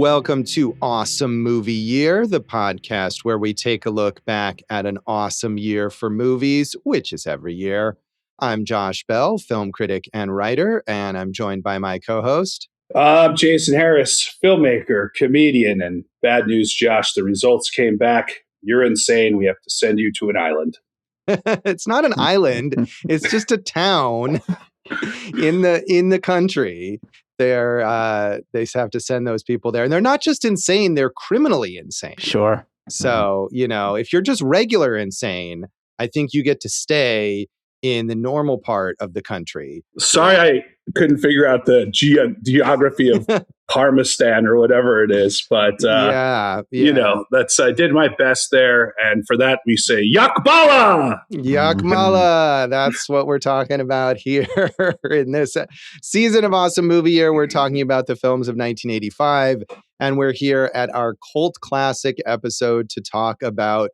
Welcome to Awesome Movie Year, the podcast where we take a look back at an awesome year for movies, which is every year. I'm Josh Bell, film critic and writer, and I'm joined by my co-host. I'm Jason Harris, filmmaker, comedian, and bad news, Josh. The results came back. You're insane. We have to send you to an island. It's not an island. It's just a town in the country. They have to send those people there. And they're not just insane, they're criminally insane. Sure. So, if you're just regular insane, I think you get to stay in the normal part of the country. Sorry, I couldn't figure out the geography of Parmistan or whatever it is. But, I did my best there. And for that, we say, Yakbala! Yakmala! That's what we're talking about here in this season of Awesome Movie Year. We're talking about the films of 1985. And we're here at our cult classic episode to talk about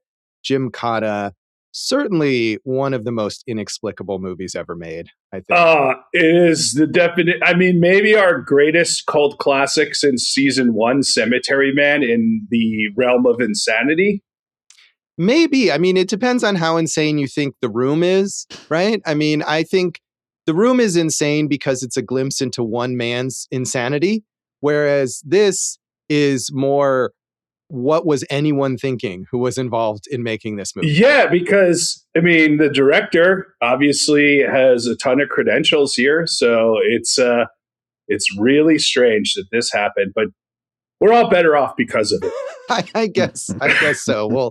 Gymkata. Certainly one of the most inexplicable movies ever made, I think. It is the definite. I mean, maybe our greatest cult classic since season 1, Cemetery Man, in the realm of insanity. Maybe. I mean, it depends on how insane you think The Room is, right? I mean, I think The Room is insane because it's a glimpse into one man's insanity, whereas this is more, what was anyone thinking who was involved in making this movie? Yeah, because, I mean, the director obviously has a ton of credentials here. So it's really strange that this happened, but we're all better off because of it. I guess so.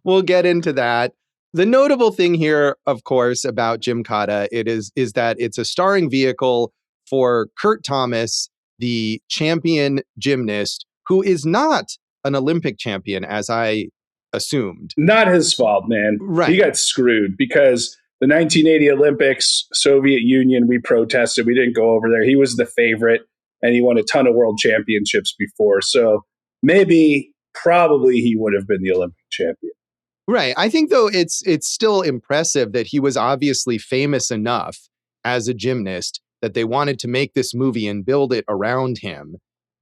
We'll get into that. The notable thing here, of course, about Gymkata, is that it's a starring vehicle for Kurt Thomas, the champion gymnast, who is not an Olympic champion, as I assumed. Not his fault, man. Right. He got screwed because the 1980 Olympics, Soviet Union, we protested. We didn't go over there. He was the favorite, and he won a ton of world championships before. So probably he would have been the Olympic champion. Right. I think, though, it's still impressive that he was obviously famous enough as a gymnast that they wanted to make this movie and build it around him,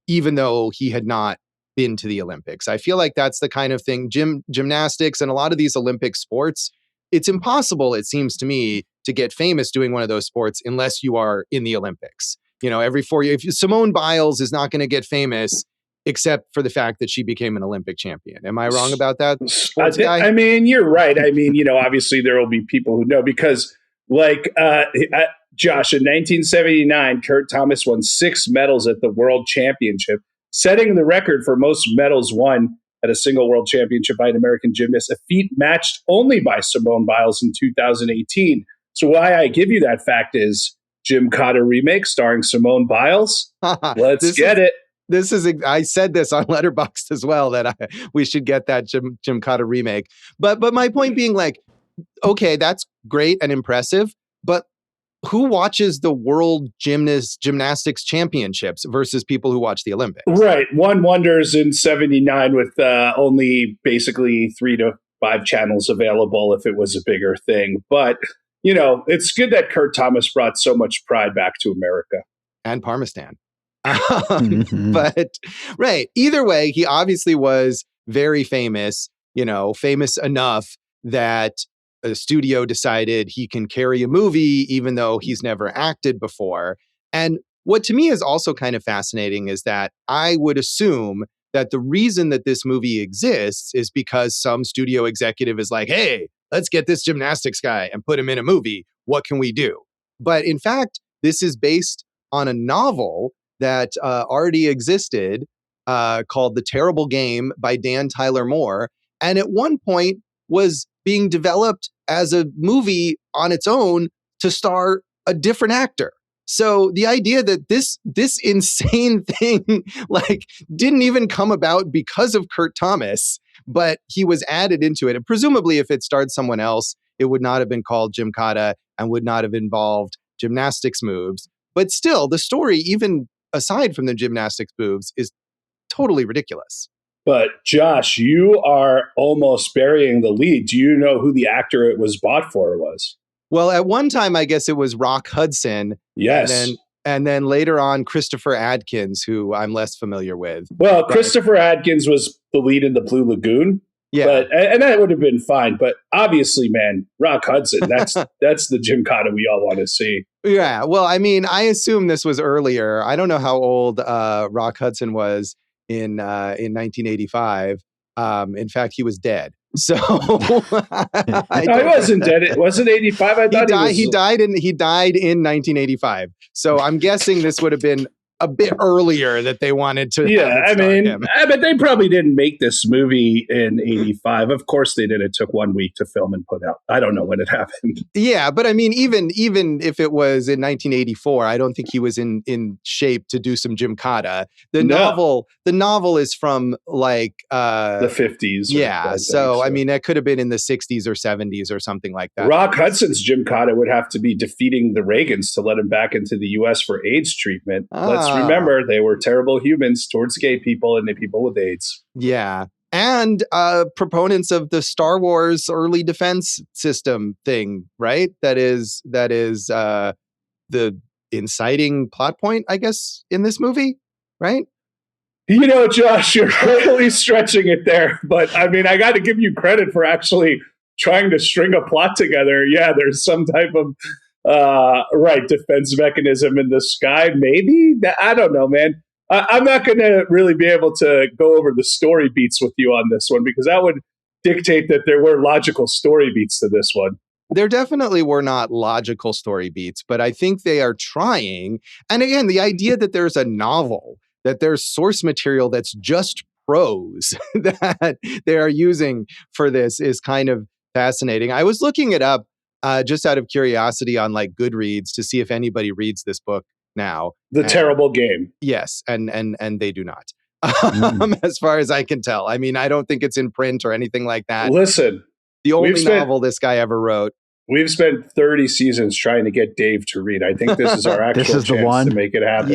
even though he had not been to the Olympics. I feel like that's the kind of thing, gymnastics and a lot of these Olympic sports, it's impossible, it seems to me, to get famous doing one of those sports unless you are in the Olympics. Every 4 years, Simone Biles is not going to get famous except for the fact that she became an Olympic champion. Am I wrong about that, sports guy? I mean, you're right. I mean, obviously there will be people who know because, Josh, in 1979, Kurt Thomas won 6 medals at the World Championship, setting the record for most medals won at a single world championship by an American gymnast, a feat matched only by Simone Biles in 2018. So why I give you that fact is Gymkata remake starring Simone Biles. Let's get it. I said this on Letterboxd as well, that we should get that Gymkata remake. But my point being, okay, that's great and impressive, but who watches the World Gymnastics Championships versus people who watch the Olympics? Right. One wonders in 79 with only basically 3 to 5 channels available if it was a bigger thing. But, it's good that Kurt Thomas brought so much pride back to America. And Parmistan. But, right. Either way, he obviously was very famous, famous enough that a studio decided he can carry a movie even though he's never acted before. And what to me is also kind of fascinating is that I would assume that the reason that this movie exists is because some studio executive is like, hey, let's get this gymnastics guy and put him in a movie. What can we do? But in fact, this is based on a novel that already existed called The Terrible Game by Dan Tyler Moore. And at one point was being developed as a movie on its own to star a different actor. So the idea that this insane thing didn't even come about because of Kurt Thomas, but he was added into it. And presumably if it starred someone else, it would not have been called Gymkata and would not have involved gymnastics moves. But still, the story, even aside from the gymnastics moves, is totally ridiculous. But Josh, you are almost burying the lead. Do you know who the actor it was bought for was? Well, at one time, I guess it was Rock Hudson. Yes. And then And then later on, Christopher Adkins, who I'm less familiar with. Well, Christopher Adkins was the lead in the Blue Lagoon. Yeah. And that would have been fine. But obviously, man, Rock Hudson, that's the Gymkata we all want to see. Yeah. Well, I mean, I assume this was earlier. I don't know how old Rock Hudson was in 1985. In fact, he was dead. So no, he wasn't dead. It wasn't 85. I thought he died in 1985. So I'm guessing this would have been a bit earlier that they wanted to. Yeah, I mean, but they probably didn't make this movie in 85. Of course they did. It took 1 week to film and put out. I don't know when it happened. Yeah, but I mean, even if it was in 1984, I don't think he was in shape to do some Gymkata. The novel is from like the 50s. Yeah, so I mean, it could have been in the 60s or 70s or something like that. Rock Hudson's Gymkata would have to be defeating the Reagans to let him back into the U.S. for AIDS treatment. Let's remember, they were terrible humans towards gay people and the people with AIDS. Yeah. And proponents of the Star Wars early defense system thing, right? That is the inciting plot point, I guess, in this movie, right? You know, Josh, you're really stretching it there. But I mean, I got to give you credit for actually trying to string a plot together. Yeah, there's some type of defense mechanism in the sky, maybe. I don't know, man. I'm not going to really be able to go over the story beats with you on this one, because that would dictate that there were logical story beats to this one. There definitely were not logical story beats, but I think they are trying. And again, the idea that there's a novel, that there's source material that's just prose that they are using for this is kind of fascinating. I was looking it up just out of curiosity on like Goodreads to see if anybody reads this book now. The Terrible Game. Yes, and they do not. As far as I can tell. I mean, I don't think it's in print or anything like that. Listen, the only novel this guy ever wrote. We've spent 30 seasons trying to get Dave to read. I think this is our actual chance to make it happen.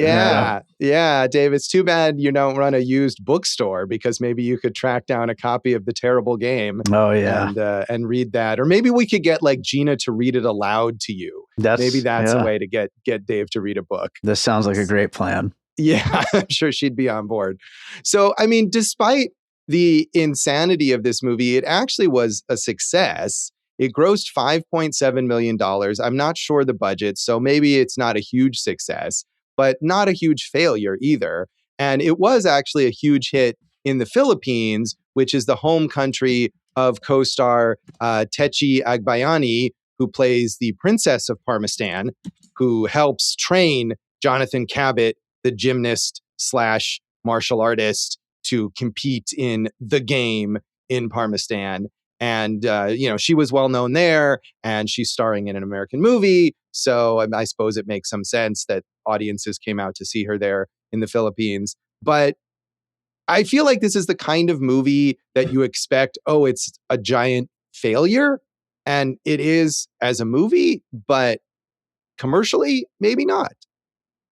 Yeah, Dave, it's too bad you don't run a used bookstore, because maybe you could track down a copy of The Terrible Game. Oh, yeah. And read that. Or maybe we could get like Gina to read it aloud to you. Maybe that's a way to get Dave to read a book. This sounds like a great plan. Yeah, I'm sure she'd be on board. So, I mean, despite the insanity of this movie, it actually was a success. It grossed $5.7 million. I'm not sure the budget, so maybe it's not a huge success, but not a huge failure either. And it was actually a huge hit in the Philippines, which is the home country of co-star Tetchie Agbayani, who plays the Princess of Parmistan, who helps train Jonathan Cabot, the gymnast / martial artist, to compete in the game in Parmistan. And, she was well known there, and she's starring in an American movie. So I suppose it makes some sense that audiences came out to see her there in the Philippines. But I feel like this is the kind of movie that you expect, it's a giant failure. And it is as a movie, but commercially, maybe not.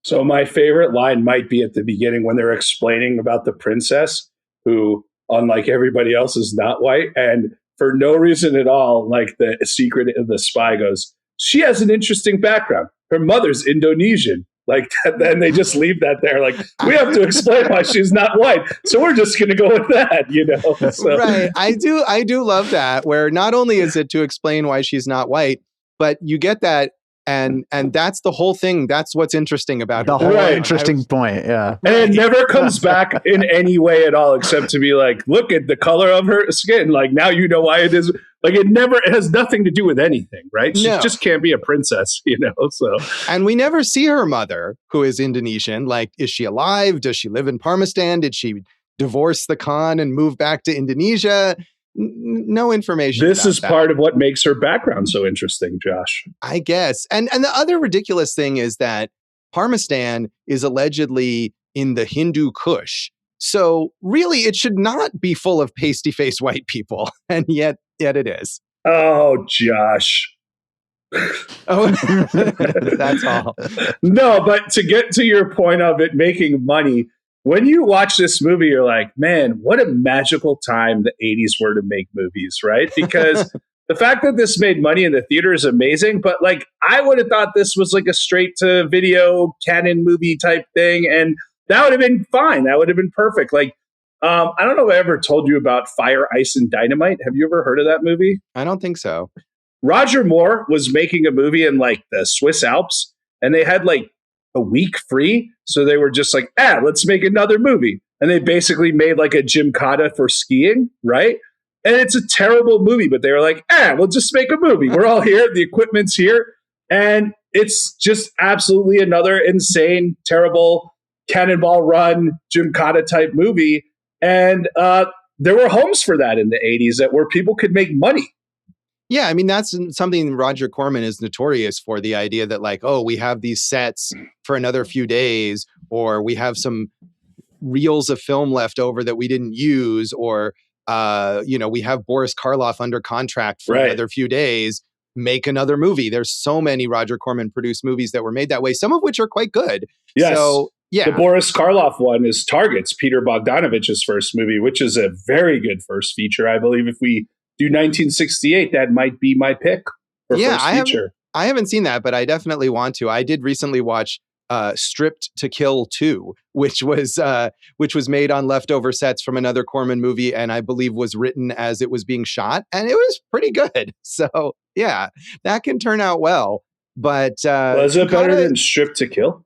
So my favorite line might be at the beginning when they're explaining about the princess, who, unlike everybody else, is not white. And for no reason at all, like the secret of the spy goes, she has an interesting background. Her mother's Indonesian. Like that, then they just leave that there. Like, we have to explain why she's not white, so we're just going to go with that, So. Right. I do love that, where not only is it to explain why she's not white, but you get that. And that's the whole thing. That's what's interesting about the whole interesting point. Yeah. And it never comes back in any way at all, except to be like, look at the color of her skin. Like, now you know why it is. Like, it has nothing to do with anything, right? She just can't be a princess, so. And we never see her mother, who is Indonesian. Like, is she alive? Does she live in Parmistan? Did she divorce the Khan and move back to Indonesia? No information. This is part of what makes her background so interesting, Josh. I guess. And the other ridiculous thing is that Parmistan is allegedly in the Hindu Kush. So really, it should not be full of pasty-faced white people. And yet it is. Oh, Josh. That's all. No, but to get to your point of it making money, when you watch this movie, you're like, man, what a magical time the 80s were to make movies, right? Because the fact that this made money in the theater is amazing, but like I would have thought this was like a straight to video canon movie type thing, and that would have been fine. That would have been perfect. Like, I don't know if I ever told you about Fire, Ice, and Dynamite. Have you ever heard of that movie? I don't think so. Roger Moore was making a movie in like the Swiss Alps, and they had like a week free. So they were just like, let's make another movie. And they basically made like a Gymkata for skiing, right? And it's a terrible movie, but they were like, we'll just make a movie. We're all here. The equipment's here. And it's just absolutely another insane, terrible Cannonball Run Gymkata type movie. And there were homes for that in the 80s where people could make money. Yeah, I mean, that's something Roger Corman is notorious for, the idea that like, oh, we have these sets for another few days, or we have some reels of film left over that we didn't use, or, we have Boris Karloff under contract for another few days, make another movie. There's so many Roger Corman produced movies that were made that way, some of which are quite good. Yes. So, yeah. The Boris Karloff one is Targets, Peter Bogdanovich's first movie, which is a very good first feature. I believe if we do 1968, that might be my pick for first feature. I haven't seen that, but I definitely want to. I did recently watch Stripped to Kill 2, which was made on leftover sets from another Corman movie, and I believe was written as it was being shot, and it was pretty good. So yeah, that can turn out well. But was it better than Stripped to Kill?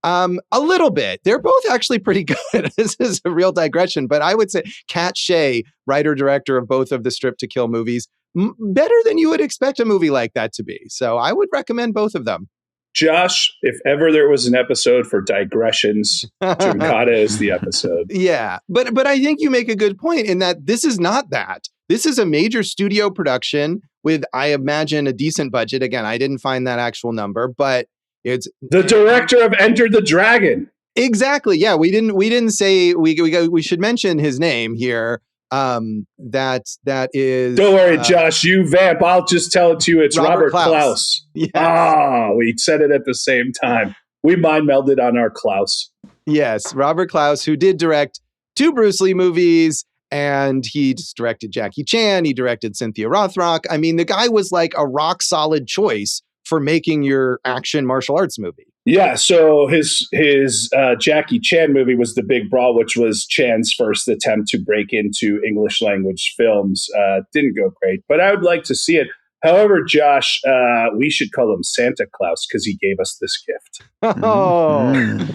A little bit. They're both actually pretty good. This is a real digression, but I would say Kat Shea, writer-director of both of the Strip to Kill movies, better than you would expect a movie like that to be. So I would recommend both of them. Josh, if ever there was an episode for digressions, Gymkata is the episode. Yeah, but I think you make a good point in that this is not that. This is a major studio production with, I imagine, a decent budget. Again, I didn't find that actual number, but it's the director of Enter the Dragon. Exactly. Yeah, we didn't say we should mention his name here. That is. Don't worry, Josh. You vamp. I'll just tell it to you. It's Robert Clouse. Yes. Oh, we said it at the same time. We mind melded on our Clouse. Yes, Robert Clouse, who did direct 2 Bruce Lee movies, and he just directed Jackie Chan. He directed Cynthia Rothrock. I mean, the guy was like a rock solid choice for making your action martial arts movie. Yeah, so his Jackie Chan movie was The Big Brawl, which was Chan's first attempt to break into English language films. Didn't go great, but I would like to see it. However, Josh, we should call him Santa Claus because he gave us this gift. Oh,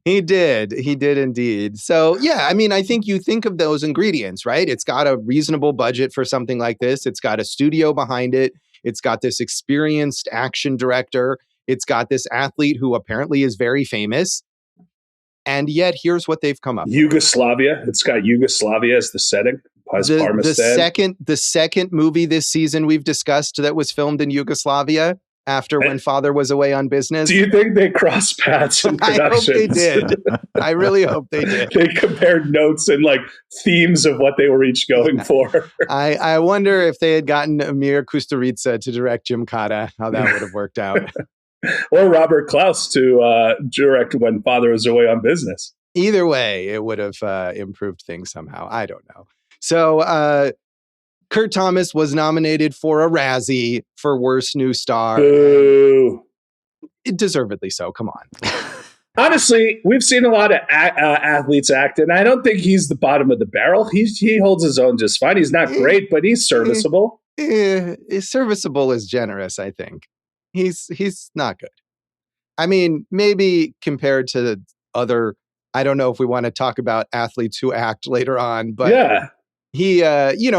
he did. He did indeed. So, yeah, I mean, I think you think of those ingredients, right? It's got a reasonable budget for something like this. It's got a studio behind it. It's got this experienced action director. It's got this athlete who apparently is very famous. And yet, here's what they've come up with. Yugoslavia. It's got Yugoslavia as the setting. The second movie this season we've discussed that was filmed in Yugoslavia after When Father Was Away on Business. Do you think they crossed paths in productions? I hope they did. I really hope they did. They compared notes and like themes of what they were each going for. I wonder if they had gotten Amir Kusturica to direct Gymkata, how that would have worked out. Or Robert Clouse to direct When Father Was Away on Business. Either way, it would have improved things somehow. I don't know. So Kurt Thomas was nominated for a Razzie for Worst New Star. Boo. Deservedly so. Come on. Honestly, we've seen a lot of athletes act, and I don't think he's the bottom of the barrel. He holds his own just fine. He's not great, but he's serviceable. Serviceable is generous, I think. He's not good. I mean, maybe compared to other, I don't know if we want to talk about athletes who act later on, but yeah. He,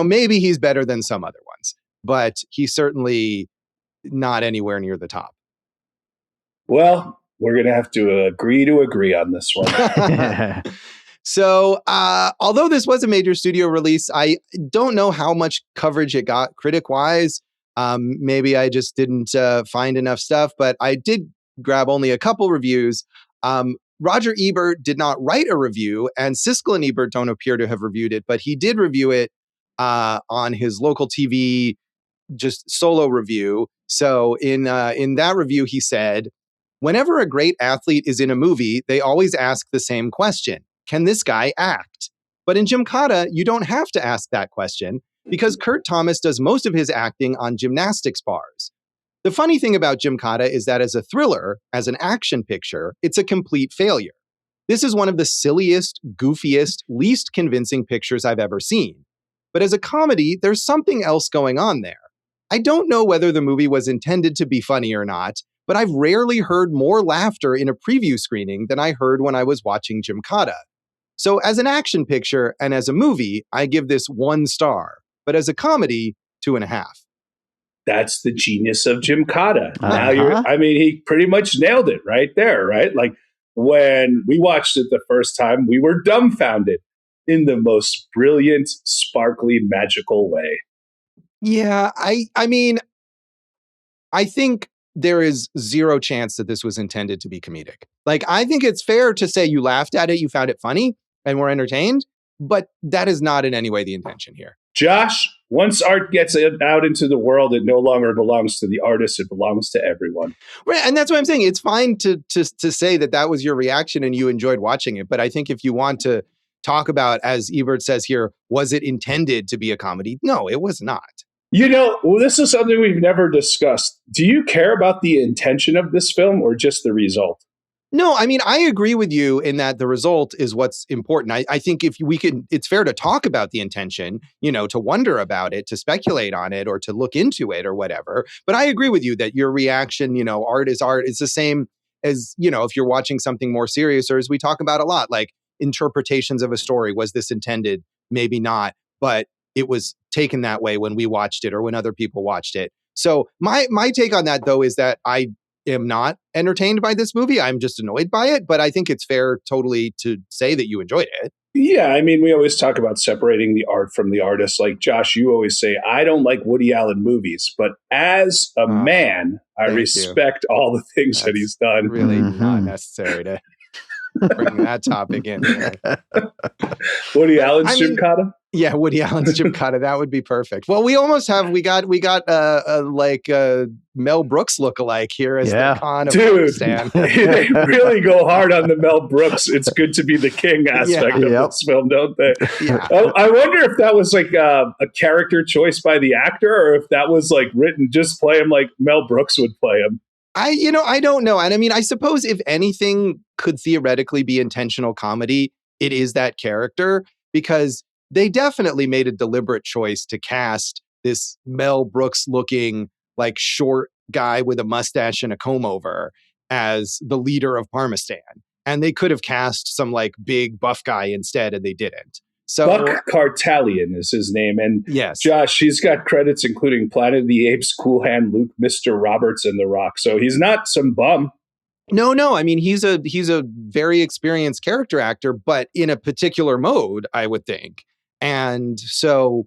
maybe he's better than some other ones, but he's certainly not anywhere near the top. Well, we're going to have to agree on this one. So, although this was a major studio release, I don't know how much coverage it got critic-wise. Maybe I just didn't find enough stuff, but I did grab only a couple reviews. Roger Ebert did not write a review, and Siskel and Ebert don't appear to have reviewed it, but he did review it on his local TV, just solo review. So in that review, he said, "Whenever a great athlete is in a movie, they always ask the same question: can this guy act? But in Gymkata, you don't have to ask that question. because Kurt Thomas does most of his acting on gymnastics bars. The funny thing about Gymkata is that as a thriller, as an action picture, it's a complete failure. This is one of the silliest, goofiest, least convincing pictures I've ever seen. But as a comedy, there's something else going on there. I don't know whether the movie was intended to be funny or not, but I've rarely heard more laughter in a preview screening than I heard when I was watching Gymkata. So as an action picture and as a movie, I give this 1 star, but as a comedy, 2.5. That's the genius of Gymkata. Now he pretty much nailed it right there, right? Like when we watched it the first time, we were dumbfounded in the most brilliant, sparkly, magical way. Yeah, I mean, I think there is zero chance that this was intended to be comedic. Like, I think it's fair to say you laughed at it, you found it funny, and were entertained, but that is not in any way the intention here. Josh, once art gets out into the world, it no longer belongs to the artist, it belongs to everyone. Right, and that's what I'm saying. It's fine to say that was your reaction and you enjoyed watching it, but I think if you want to talk about, as Ebert says here, was it intended to be a comedy? No, it was not. This is something we've never discussed. Do you care about the intention of this film or just the result? No, I mean, I agree with you in that the result is what's important. I think if we could, it's fair to talk about the intention, to wonder about it, to speculate on it, or to look into it or whatever. But I agree with you that your reaction, art is art. It's the same as, if you're watching something more serious, or as we talk about a lot, like interpretations of a story. Was this intended? Maybe not, but it was taken that way when we watched it or when other people watched it. So my take on that, though, is that I am not entertained by this movie. I'm just annoyed by it, but I think it's fair totally to say that you enjoyed it. Yeah, I mean, we always talk about separating the art from the artist. Like, Josh, you always say, I don't like Woody Allen movies, but as a man, I respect all the things that he's done. Really not necessary to bring that topic in there. Woody Allen's Gymkata? Yeah, Woody Allen's Gymkata. That would be perfect. Well, we almost have, we got Mel Brooks lookalike here as the Khan of Pakistan. They really go hard on the Mel Brooks, it's good to be the king aspect of this film, don't they? Yeah. I wonder if that was like a character choice by the actor, or if that was like written, just play him like Mel Brooks would play him. I don't know. And I mean, I suppose if anything could theoretically be intentional comedy, it is that character, because they definitely made a deliberate choice to cast this Mel Brooks looking, like, short guy with a mustache and a comb over as the leader of Parmistan. And they could have cast some like big buff guy instead, and they didn't. So Buck Kartalian is his name. And yes, Josh, he's got credits including Planet of the Apes, Cool Hand Luke, Mr. Roberts, and The Rock. So he's not some bum. No. I mean, he's a very experienced character actor, but in a particular mode, I would think. And so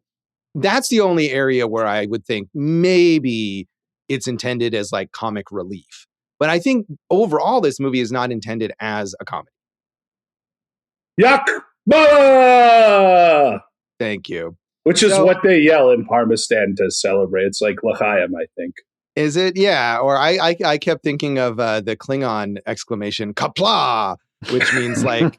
that's the only area where I would think maybe it's intended as like comic relief. But I think overall, this movie is not intended as a comedy. Yak Bala! Thank you. Which is what they yell in Parmistan to celebrate. It's like L'chaim, I think. Is it? Yeah. Or I kept thinking of the Klingon exclamation, Kapla, which means like,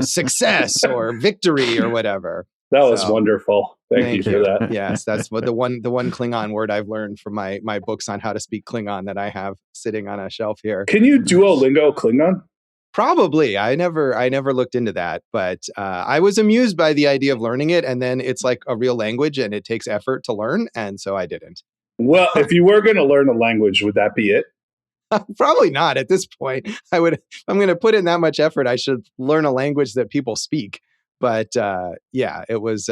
success or victory or whatever. That was wonderful. Thank you for that. Yes, that's what the one Klingon word I've learned from my books on how to speak Klingon that I have sitting on a shelf here. Can you Duolingo Klingon? Probably. I never looked into that, but I was amused by the idea of learning it, and then it's like a real language and it takes effort to learn, and so I didn't. Well, if you were going to learn a language, would that be it? Probably not at this point. I'm going to put in that much effort, I should learn a language that people speak. But it was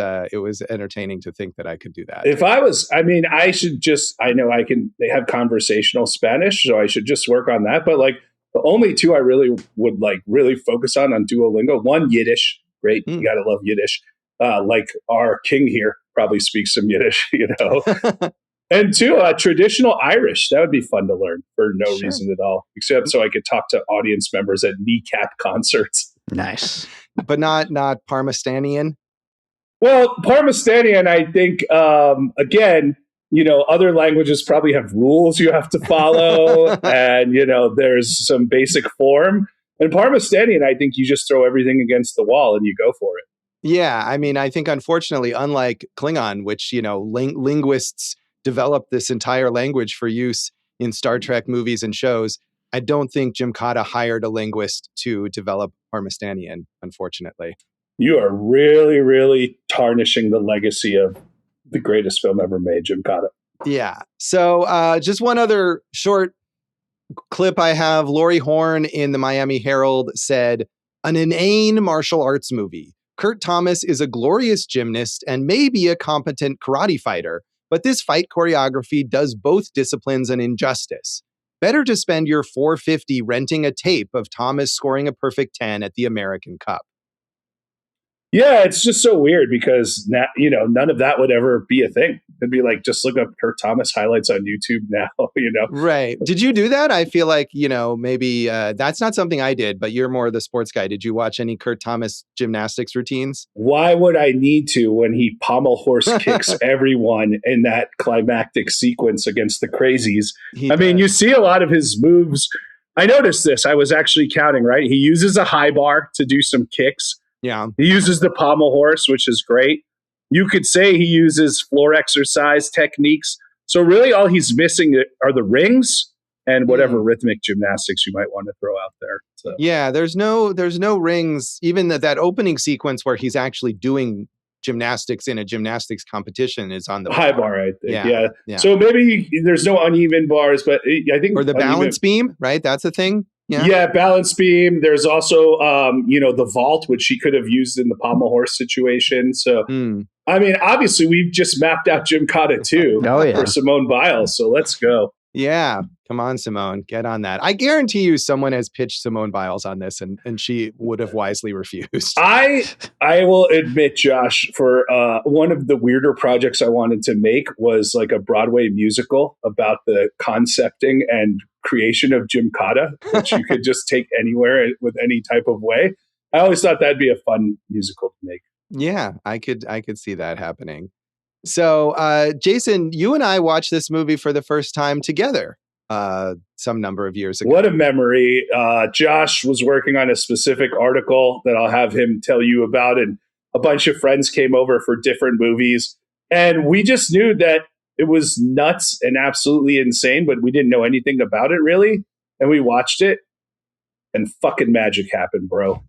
entertaining to think that I could do that. If I was, I know they have conversational Spanish, so I should just work on that. But like the only two I really would like really focus on Duolingo, one, Yiddish. Great. You got to love Yiddish. Like our king here probably speaks some Yiddish, And two, traditional Irish. That would be fun to learn for no reason at all, except so I could talk to audience members at kneecap concerts. Nice. But not Parmistanian? Well, Parmistanian, I think, again, other languages probably have rules you have to follow. And, there's some basic form. And Parmistanian, I think you just throw everything against the wall and you go for it. Yeah, I mean, I think unfortunately, unlike Klingon, which, linguists developed this entire language for use in Star Trek movies and shows, I don't think Gymkata hired a linguist to develop Parmestanian, unfortunately. You are really, really tarnishing the legacy of the greatest film ever made, Gymkata. Yeah. So just one other short clip I have. Laurie Horn in the Miami Herald said, an inane martial arts movie. Kurt Thomas is a glorious gymnast and maybe a competent karate fighter, but this fight choreography does both disciplines an injustice. Better to spend your $450 renting a tape of Thomas scoring a perfect 10 at the American Cup. Yeah, it's just so weird because none of that would ever be a thing. It'd be like, just look up Kurt Thomas highlights on YouTube now, Right. Did you do that? I feel like, maybe that's not something I did, but you're more the sports guy. Did you watch any Kurt Thomas gymnastics routines? Why would I need to when he pommel horse kicks everyone in that climactic sequence against the crazies? I mean, you see a lot of his moves. I noticed this. I was actually counting, right? He uses a high bar to do some kicks. Yeah. He uses the pommel horse, which is great. You could say he uses floor exercise techniques. So really all he's missing are the rings and whatever rhythmic gymnastics you might want to throw out there. So. Yeah, there's no rings. Even that opening sequence where he's actually doing gymnastics in a gymnastics competition is on the high bar, I think. Yeah. So maybe there's no uneven bars, but I think... Or the balance beam, right? That's a thing. Yeah, balance beam. There's also, the vault, which he could have used in the pommel horse situation. So, I mean, obviously, we've just mapped out Gymkata too for Simone Biles. So let's go. Yeah. Come on, Simone. Get on that. I guarantee you someone has pitched Simone Biles on this and she would have wisely refused. I will admit, Josh, for one of the weirder projects I wanted to make was like a Broadway musical about the concepting and creation of Gymkata, which you could just take anywhere with any type of way. I always thought that'd be a fun musical to make. Yeah, I could see that happening. So, Jason, you and I watched this movie for the first time together some number of years ago. What a memory. Josh was working on a specific article that I'll have him tell you about, and a bunch of friends came over for different movies. And we just knew that it was nuts and absolutely insane, but we didn't know anything about it really. And we watched it and fucking magic happened, bro.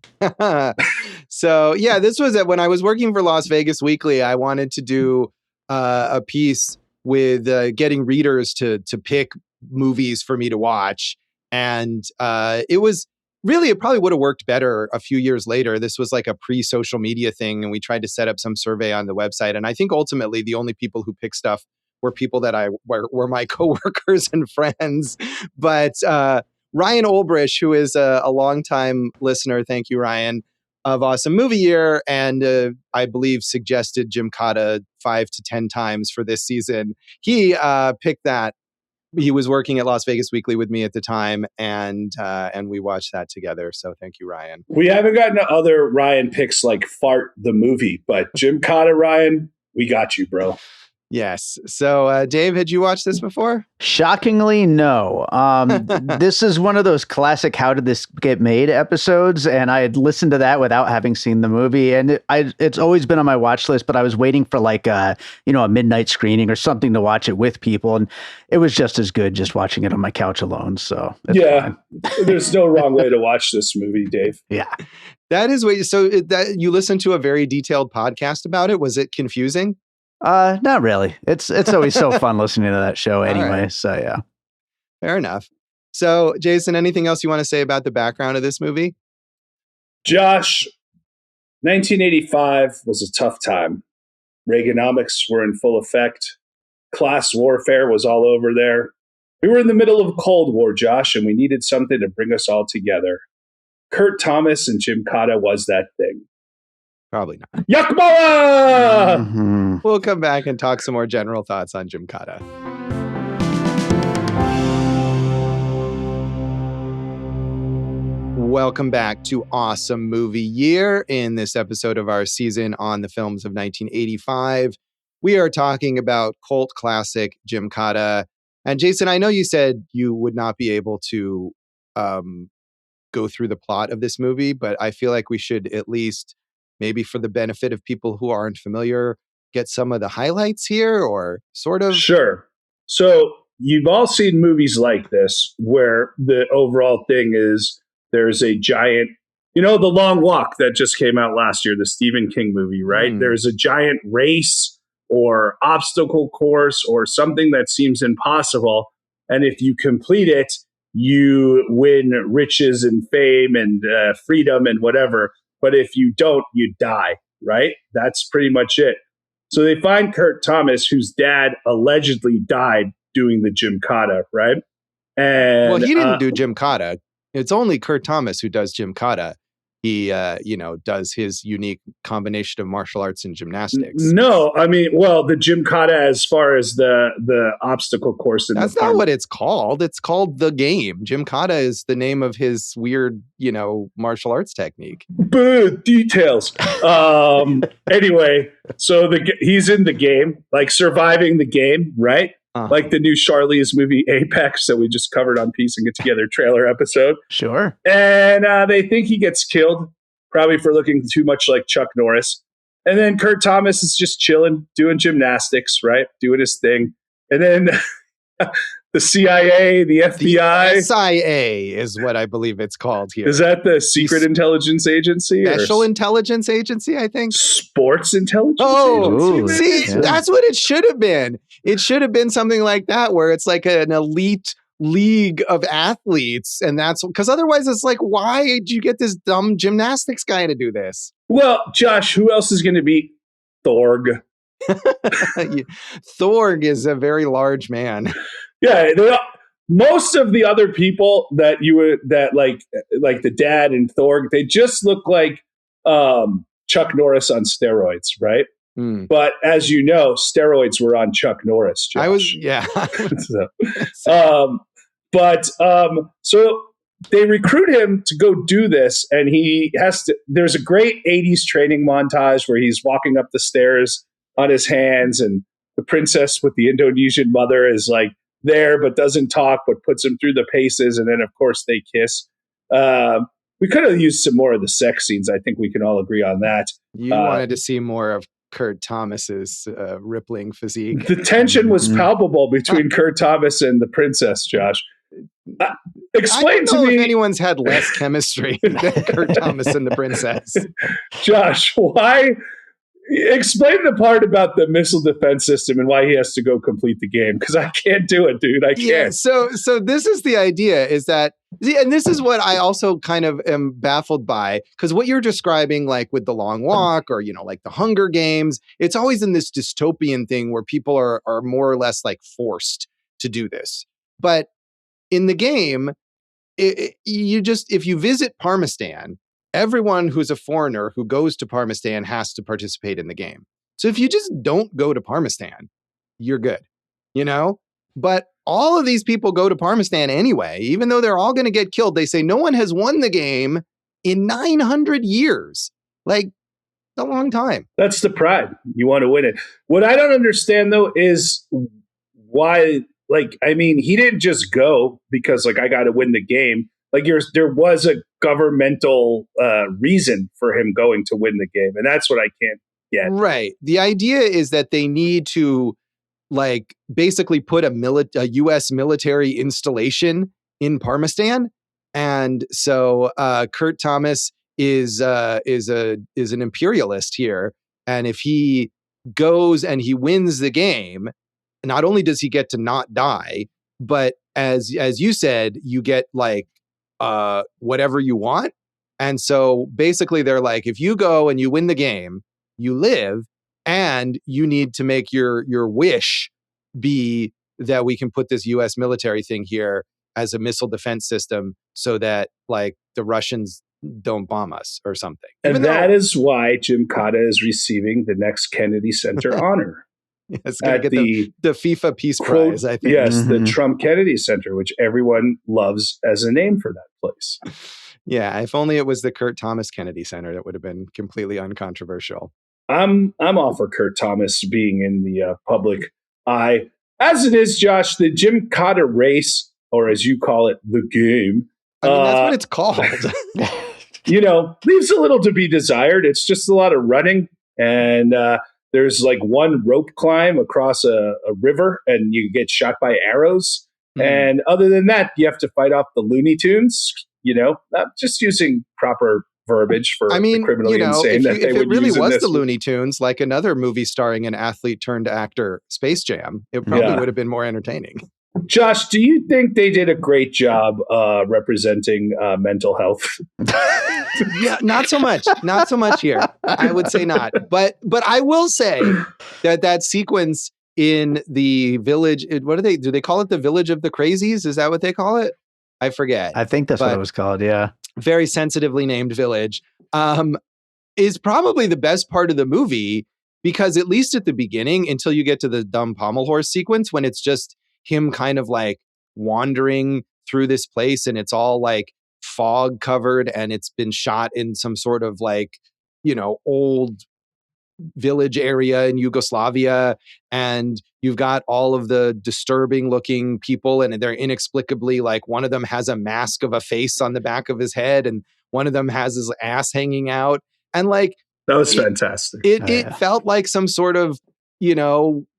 So, yeah, this was when I was working for Las Vegas Weekly. I wanted to do a piece with getting readers to pick movies for me to watch. And it probably would have worked better a few years later. This was like a pre-social media thing, and we tried to set up some survey on the website. And I think ultimately the only people who picked stuff were people that were my coworkers and friends. But Ryan Olbrich, who is a longtime listener, thank you, Ryan, of Awesome Movie Year, and I believe suggested Gymkata 5 to 10 times for this season. He picked that. He was working at Las Vegas Weekly with me at the time, and we watched that together. So thank you, Ryan. We haven't gotten to other Ryan picks like Fart the movie, but Gymkata, Ryan, we got you, bro. Yes. So, Dave, had you watched this before? Shockingly, no. This is one of those classic "How did this get made?" episodes, and I had listened to that without having seen the movie, and it's always been on my watch list. But I was waiting for like a midnight screening or something to watch it with people, and it was just as good just watching it on my couch alone. So yeah, there's no wrong way to watch this movie, Dave. Yeah, that is what. So that you listened to a very detailed podcast about it. Was it confusing? Not really. It's always so fun listening to that show anyway. Right. So yeah. Fair enough. So Jason, anything else you want to say about the background of this movie? Josh, 1985 was a tough time. Reaganomics were in full effect. Class warfare was all over there. We were in the middle of Cold War, Josh, and we needed something to bring us all together. Kurt Thomas and Gymkata was that thing. Probably not. Yakmala! Mm-hmm. We'll come back and talk some more general thoughts on Gymkata. Welcome back to Awesome Movie Year. In this episode of our season on the films of 1985, we are talking about cult classic Gymkata. And Jason, I know you said you would not be able to go through the plot of this movie, but I feel like we should at least maybe for the benefit of people who aren't familiar, get some of the highlights here, or sort of? Sure. So you've all seen movies like this where the overall thing is there's a giant, The Long Walk that just came out last year, the Stephen King movie, right? There's a giant race or obstacle course or something that seems impossible. And if you complete it, you win riches and fame and freedom and whatever. But if you don't, you die, right? That's pretty much it. So they find Kurt Thomas, whose dad allegedly died doing the Gymkata, right? And well, he didn't do Gymkata. It's only Kurt Thomas who does Gymkata. He, does his unique combination of martial arts and gymnastics. No, I mean, the Gymkata, as far as the obstacle course. That's not what it's called. It's called the game. Gymkata is the name of his weird, martial arts technique. Details. Anyway, so he's in the game, like surviving the game, right? Like the new Charlize movie Apex that we just covered on Piecing It Together trailer episode. Sure. And they think he gets killed, probably for looking too much like Chuck Norris. And then Kurt Thomas is just chilling, doing gymnastics, right? Doing his thing. And then the CIA, the FBI. The SIA is what I believe it's called here. Is that the Secret Intelligence Agency? Special Intelligence Agency, I think. Sports Intelligence Agency? That's what it should have been. It should have been something like that, where it's like an elite league of athletes. And that's because otherwise it's like, why did you get this dumb gymnastics guy to do this? Well, Josh, who else is going to be Thorg? Thorg is a very large man. Yeah, most of the other people that like the dad and Thorg, they just look like Chuck Norris on steroids, right? But as you know, steroids were on Chuck Norris. Josh. So they recruit him to go do this, and he has to. There's a great '80s training montage where he's walking up the stairs on his hands, and the princess with the Indonesian mother is like there, but doesn't talk, but puts him through the paces, and then of course they kiss. We could have used some more of the sex scenes. I think we can all agree on that. You wanted to see more of Kurt Thomas's rippling physique. The tension was palpable between Kurt Thomas and the princess, Josh. Explain to me if anyone's had less chemistry than Kurt Thomas and the princess. Josh, why? Explain the part about the missile defense system and why he has to go complete the game, because I can't do it, dude. I can't. Yeah, so this is the idea, is that, and this is what I also kind of am baffled by, because what you're describing, like with the Long Walk or, like the Hunger Games, it's always in this dystopian thing where people are more or less like forced to do this. But in the game, if you visit Parmistan, everyone who's a foreigner who goes to Parmistan has to participate in the game. So if you just don't go to Parmistan, you're good, But all of these people go to Parmistan anyway, even though they're all going to get killed. They say no one has won the game in 900 years. Like, a long time. That's the pride. You want to win it. What I don't understand, though, is why, he didn't just go because, I got to win the game. There was a governmental reason for him going to win the game. And that's what I can't get. Right. The idea is that they need to basically put a U.S. military installation in Parmistan. And so Kurt Thomas is an imperialist here. And if he goes and he wins the game, not only does he get to not die, but as you said, you get whatever you want. And so basically they're like, if you go and you win the game, you live, and you need to make your wish be that we can put this US military thing here as a missile defense system so that the Russians don't bomb us or something. And that is why Gymkata is receiving the next Kennedy Center honor. It's going to get the FIFA Peace Prize, I think. Yes, the Trump Kennedy Center, which everyone loves as a name for that place. Yeah, if only it was the Kurt Thomas Kennedy Center, that would have been completely uncontroversial. I'm all for Kurt Thomas being in the public eye. As it is, Josh, the Gymkata race, or as you call it, the game. I mean, that's what it's called. leaves a little to be desired. It's just a lot of running, and there's like one rope climb across a river, and you get shot by arrows. And other than that, you have to fight off the Looney Tunes. Not just using proper verbiage for the criminally insane. If it really was the Looney Tunes, like another movie starring an athlete turned actor, Space Jam, it probably would have been more entertaining. Josh, do you think they did a great job representing mental health? Yeah, not so much. Not so much here. I would say not. But I will say that sequence in the village, do they call it the Village of the Crazies? Is that what they call it? I forget. I think that's what it was called, yeah. Very sensitively named village, is probably the best part of the movie, because at least at the beginning, until you get to the dumb pommel horse sequence, when it's just him kind of like wandering through this place and it's all like fog covered and it's been shot in some sort of like, old village area in Yugoslavia, and you've got all of the disturbing looking people, and they're inexplicably like, one of them has a mask of a face on the back of his head and one of them has his ass hanging out, and like that was fantastic. It felt like some sort of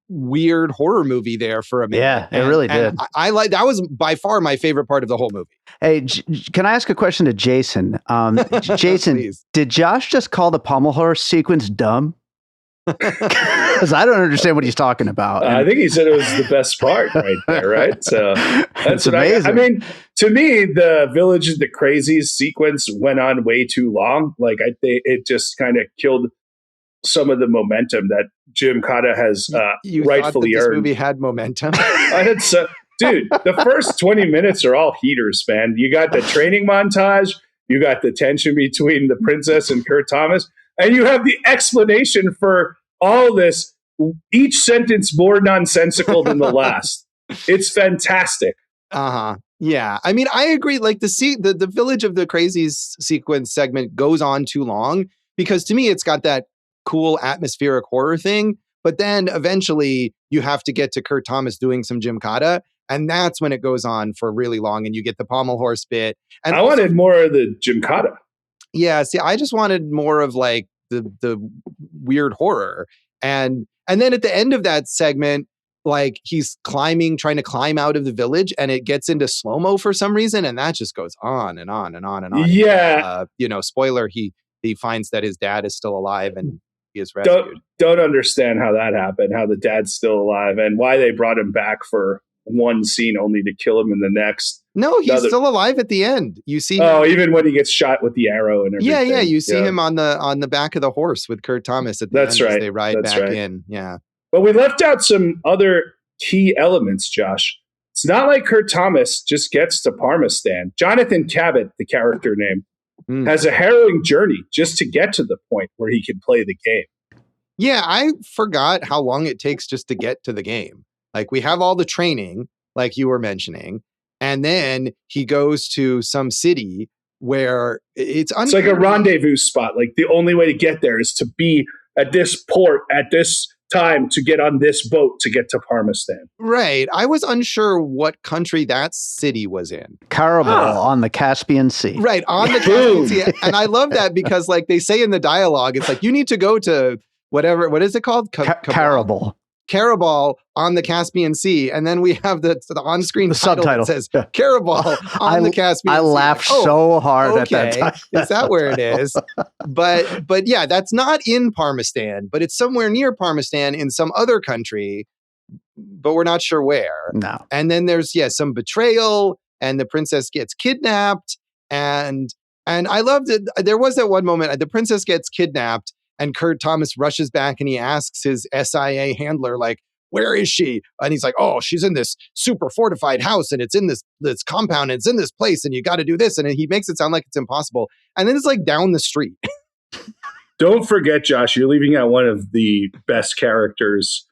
weird horror movie there for a minute. Yeah, it really did. I like that. Was by far my favorite part of the whole movie. Hey, can I ask a question to Jason? Jason, did Josh just call the pommel horse sequence dumb? Because I don't understand what he's talking about. I think he said it was the best part right there, right? So that's amazing. I mean, to me, the Village of the Crazies sequence went on way too long. Like it just kind of killed some of the momentum that Gymkata has you rightfully thought that earned. This movie had momentum. Dude, the first 20 minits are all heaters, man. You got the training montage, you got the tension between the princess and Kurt Thomas, and you have the explanation for all this, each sentence more nonsensical than the last. It's fantastic. Yeah. I mean, I agree. Like the Village of the Crazies sequence segment goes on too long, because to me, it's got that cool atmospheric horror thing. But then eventually you have to get to Kurt Thomas doing some Gymkata. And that's when it goes on for really long and you get the pommel horse bit. And I wanted more of the Gymkata. Yeah. See, I just wanted more of like the weird horror. And then at the end of that segment, like he's trying to climb out of the village, and it gets into slow-mo for some reason. And that just goes on and on and on and on. Yeah. Spoiler, he finds that his dad is still alive and he is rescued. Don't understand how that happened, how the dad's still alive, and why they brought him back for one scene only to kill him in the next. No, he's still alive at the end. You see him, even when he gets shot with the arrow and everything. Yeah, you see him on the back of the horse with Kurt Thomas at the end as they ride back in. Yeah. But we left out some other key elements, Josh. It's not like Kurt Thomas just gets to Parmistan. Jonathan Cabot, the character name, has a harrowing journey just to get to the point where he can play the game. Yeah, I forgot how long it takes just to get to the game. Like, we have all the training, like you were mentioning, and then he goes to some city where it's like a rendezvous spot. Like, the only way to get there is to be at this port at this time to get on this boat to get to Parmistan. Right. I was unsure what country that city was in. Karabal on the Caspian Sea. Right, on the Caspian Sea. And I love that because, like, they say in the dialogue, it's like, you need to go to whatever, what is it called? Karabal. Karabal on the Caspian Sea, and then we have the on-screen subtitle that says Karabal on the Caspian Sea. I laughed so hard at that time. Is that where it is? But yeah, that's not in Parmistan, but it's somewhere near Parmistan in some other country, but we're not sure where. No. And then there's some betrayal, and the princess gets kidnapped, and I loved it. There was that one moment, the princess gets kidnapped, and Kurt Thomas rushes back and he asks his SIA handler, like, where is she? And he's like, oh, she's in this super fortified house, and it's in this compound, and it's in this place, and you got to do this. And he makes it sound like it's impossible. And then it's like down the street. Don't forget, Josh, you're leaving out one of the best characters,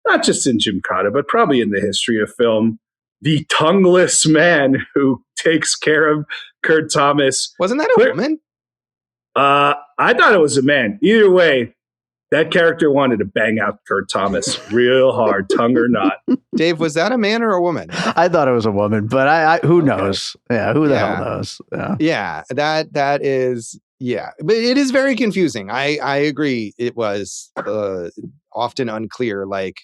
not just in Gymkata, but probably in the history of film. The tongueless man who takes care of Kurt Thomas. Wasn't that a woman? I thought it was a man. Either way, that character wanted to bang out Kurt Thomas real hard, tongue or not. Dave, was that a man or a woman? I thought it was a woman, but who knows? Yeah, who the hell knows? Yeah, that is, Yeah, but it is very confusing. I agree. It was often unclear. Like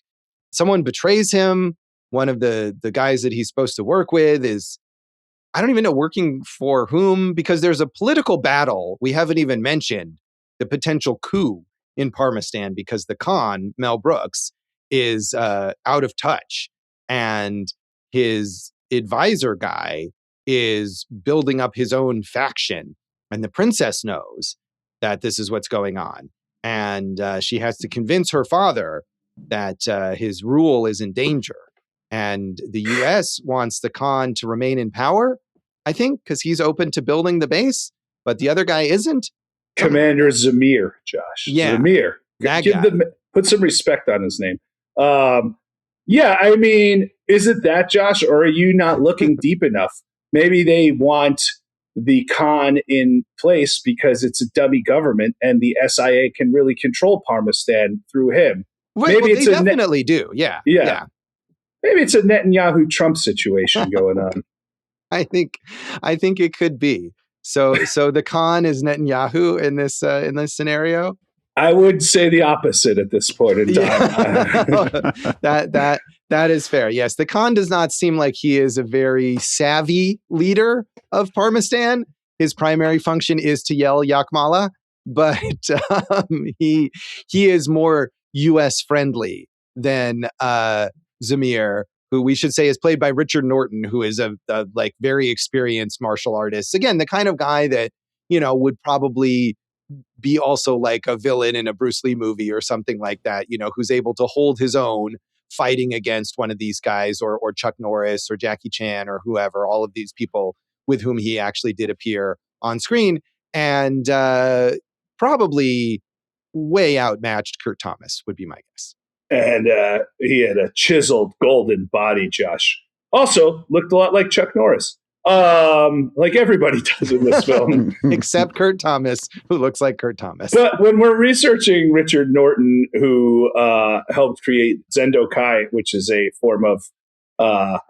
someone betrays him. One of the guys that he's supposed to work with is, I don't even know working for whom, because there's a political battle. We haven't even mentioned the potential coup in Parmistan because the Khan, Mel Brooks, is out of touch. And his advisor guy is building up his own faction. And the princess knows that this is what's going on. And she has to convince her father that his rule is in danger. And the U.S. wants the Khan to remain in power, I think, because he's open to building the base, but the other guy isn't. Commander Zamir, Josh. Yeah, Zamir. Put some respect on his name. Yeah, I mean, is it that, Josh, or are you not looking deep enough? Maybe they want the Khan in place because it's a dummy government and the SIA can really control Parmistan through him. Maybe well, they definitely do. Yeah. Maybe it's a Netanyahu Trump situation going on. I think it could be. So the Khan is Netanyahu in this scenario. I would say the opposite at this point in time. Yeah. That is fair. Yes, the Khan does not seem like he is a very savvy leader of Parmistan. His primary function is to yell Yakmala, but he is more U.S. friendly than Zamir, who we should say is played by Richard Norton, who is a like very experienced martial artist. Again, the kind of guy that, would probably be also like a villain in a Bruce Lee movie or something like that, who's able to hold his own fighting against one of these guys or Chuck Norris or Jackie Chan or whoever, all of these people with whom he actually did appear on screen, and probably way outmatched Kurt Thomas would be my guess. And he had a chiseled golden body, Josh. Also looked a lot like Chuck Norris. Like everybody does in this film. Except Kurt Thomas, who looks like Kurt Thomas. But when we're researching Richard Norton, who helped create Zendo Kai, which is a form of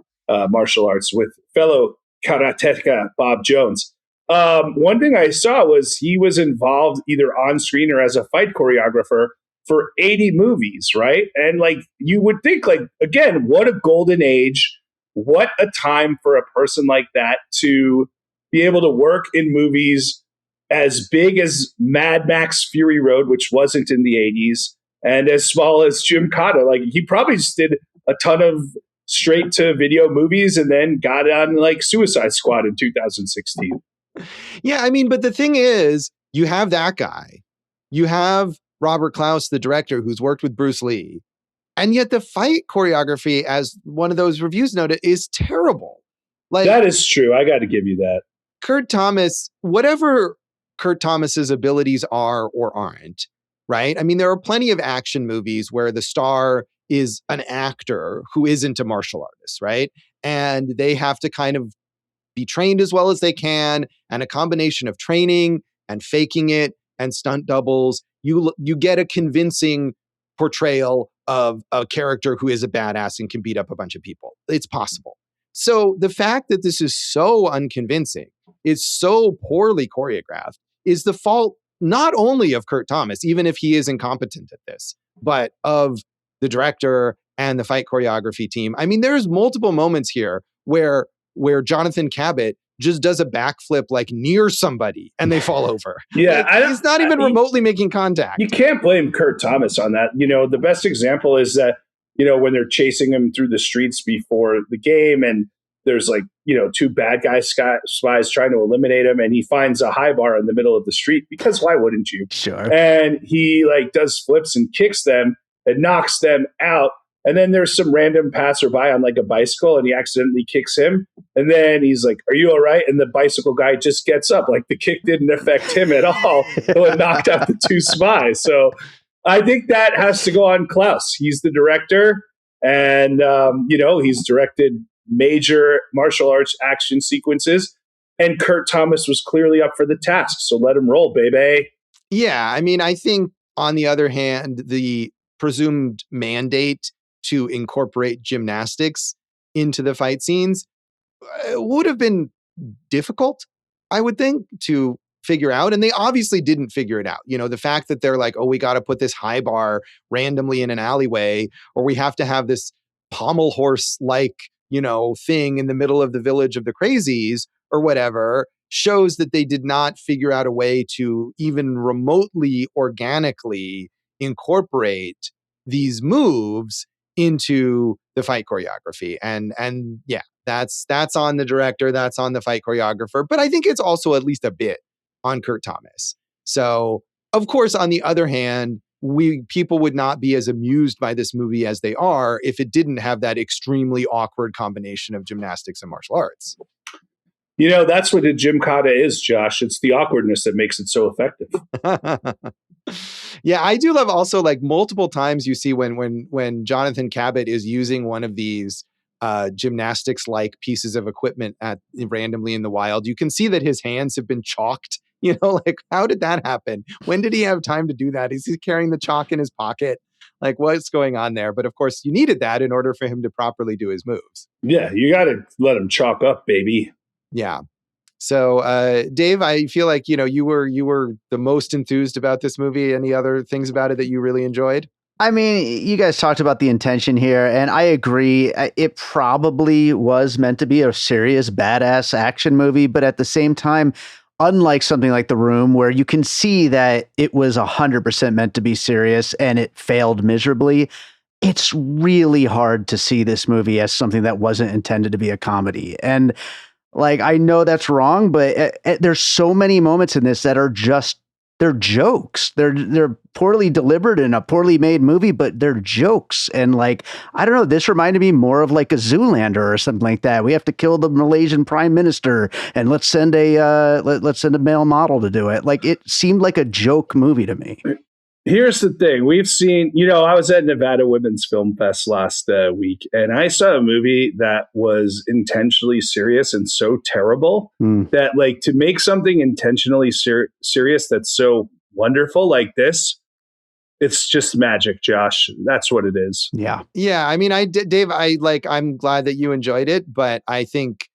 martial arts, with fellow karateka Bob Jones, one thing I saw was he was involved either on screen or as a fight choreographer for 80 movies, right? And like you would think, like, again, what a golden age. What a time for a person like that to be able to work in movies as big as Mad Max Fury Road, which wasn't in the 80s, and as small as Gymkata. Like, he probably just did a ton of straight to video movies and then got on like Suicide Squad in 2016. Yeah, I mean, but the thing is, you have that guy. You have Robert Clouse, the director, who's worked with Bruce Lee. And yet the fight choreography, as one of those reviews noted, is terrible. Like, that is true. I got to give you that. Kurt Thomas, whatever Kurt Thomas's abilities are or aren't, right? I mean, there are plenty of action movies where the star is an actor who isn't a martial artist, right? And they have to kind of be trained as well as they can, and a combination of training and faking it and stunt doubles, you get a convincing portrayal of a character who is a badass and can beat up a bunch of people. It's possible. So the fact that this is so unconvincing, is so poorly choreographed, is the fault not only of Kurt Thomas, even if he is incompetent at this, but of the director and the fight choreography team. I mean, there's multiple moments here where Jonathan Cabot just does a backflip like near somebody and they fall over. Yeah. Like, he's not even remotely making contact. You can't blame Kurt Thomas on that. The best example is that, when they're chasing him through the streets before the game and there's like, two bad guy spies trying to eliminate him, and he finds a high bar in the middle of the street because why wouldn't you? Sure. And he like does flips and kicks them and knocks them out. And then there's some random passerby on like a bicycle and he accidentally kicks him. And then he's like, "Are you all right?" And the bicycle guy just gets up. Like the kick didn't affect him at all. It knocked out the two spies. So I think that has to go on Clouse. He's the director. And, he's directed major martial arts action sequences. And Kurt Thomas was clearly up for the task. So let him roll, baby. Yeah. I mean, I think on the other hand, the presumed mandate to incorporate gymnastics into the fight scenes would have been difficult, I would think, to figure out. And they obviously didn't figure it out. You know, the fact that they're like, oh, we got to put this high bar randomly in an alleyway, or we have to have this pommel horse like, you know, thing in the middle of the village of the crazies or whatever, shows that they did not figure out a way to even remotely organically incorporate these moves into the fight choreography. And yeah, that's on the director, that's on the fight choreographer, but I think it's also at least a bit on Kurt Thomas. So, of course, on the other hand, people would not be as amused by this movie as they are if it didn't have that extremely awkward combination of gymnastics and martial arts. You know, that's what a Gymkata is, Josh. It's the awkwardness that makes it so effective. Yeah, I do love also like multiple times you see when Jonathan Cabot is using one of these gymnastics like pieces of equipment randomly in the wild, you can see that his hands have been chalked. You know, like, how did that happen? When did he have time to do that? Is he carrying the chalk in his pocket? Like, what's going on there? But of course, you needed that in order for him to properly do his moves. Yeah, you got to let him chalk up, baby. Yeah. So, Dave, I feel like, you know, you were the most enthused about this movie. Any other things about it that you really enjoyed? I mean, you guys talked about the intention here, and I agree. It probably was meant to be a serious, badass action movie, but at the same time, unlike something like The Room, where you can see that it was 100% meant to be serious and it failed miserably, it's really hard to see this movie as something that wasn't intended to be a comedy. And like, I know that's wrong, but there's so many moments in this that are just, they're jokes. They're poorly delivered in a poorly made movie, but they're jokes. And like, I don't know, this reminded me more of like a Zoolander or something like that. We have to kill the Malaysian prime minister and let's send a male model to do it. Like, it seemed like a joke movie to me. Here's the thing. We've seen, you know, I was at Nevada Women's Film Fest last week, and I saw a movie that was intentionally serious and so terrible that, like, to make something intentionally serious that's so wonderful like this, it's just magic, Josh. That's what it is. Yeah. Yeah. I mean, Dave, I'm glad that you enjoyed it, but I think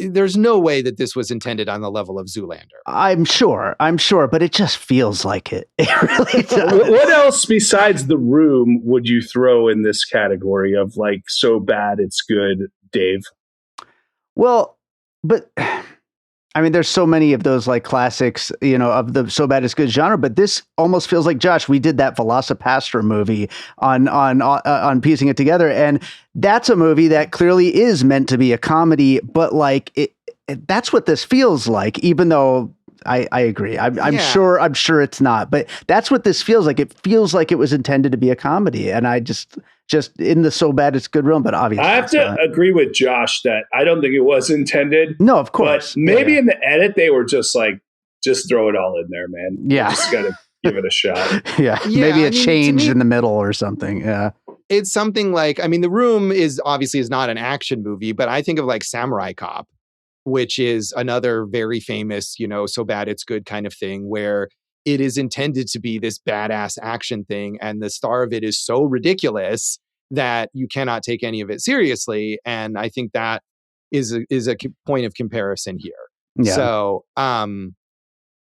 there's no way that this was intended on the level of Zoolander. I'm sure, but it just feels like it. It really does. What else besides The Room would you throw in this category of like so bad it's good, Dave? Well, but I mean, there's so many of those like classics, you know, of the so bad it's good genre, but this almost feels like, Josh, we did that Velocipaster movie on piecing it together. And that's a movie that clearly is meant to be a comedy, but like that's what this feels like, even though I agree. I'm sure it's not, but that's what this feels like. It feels like it was intended to be a comedy. And I just in the so bad it's good realm, but obviously I have to agree with Josh that I don't think it was intended. No, of course. But maybe in the edit, they were just like, just throw it all in there, man. Yeah. You just got to give it a shot. Yeah. Maybe a change in the middle or something. Yeah. It's something like, I mean, The Room is not an action movie, but I think of like Samurai Cop, which is another very famous, you know, so bad it's good kind of thing, where it is intended to be this badass action thing. And the star of it is so ridiculous that you cannot take any of it seriously. And I think that is a point of comparison here. Yeah. So,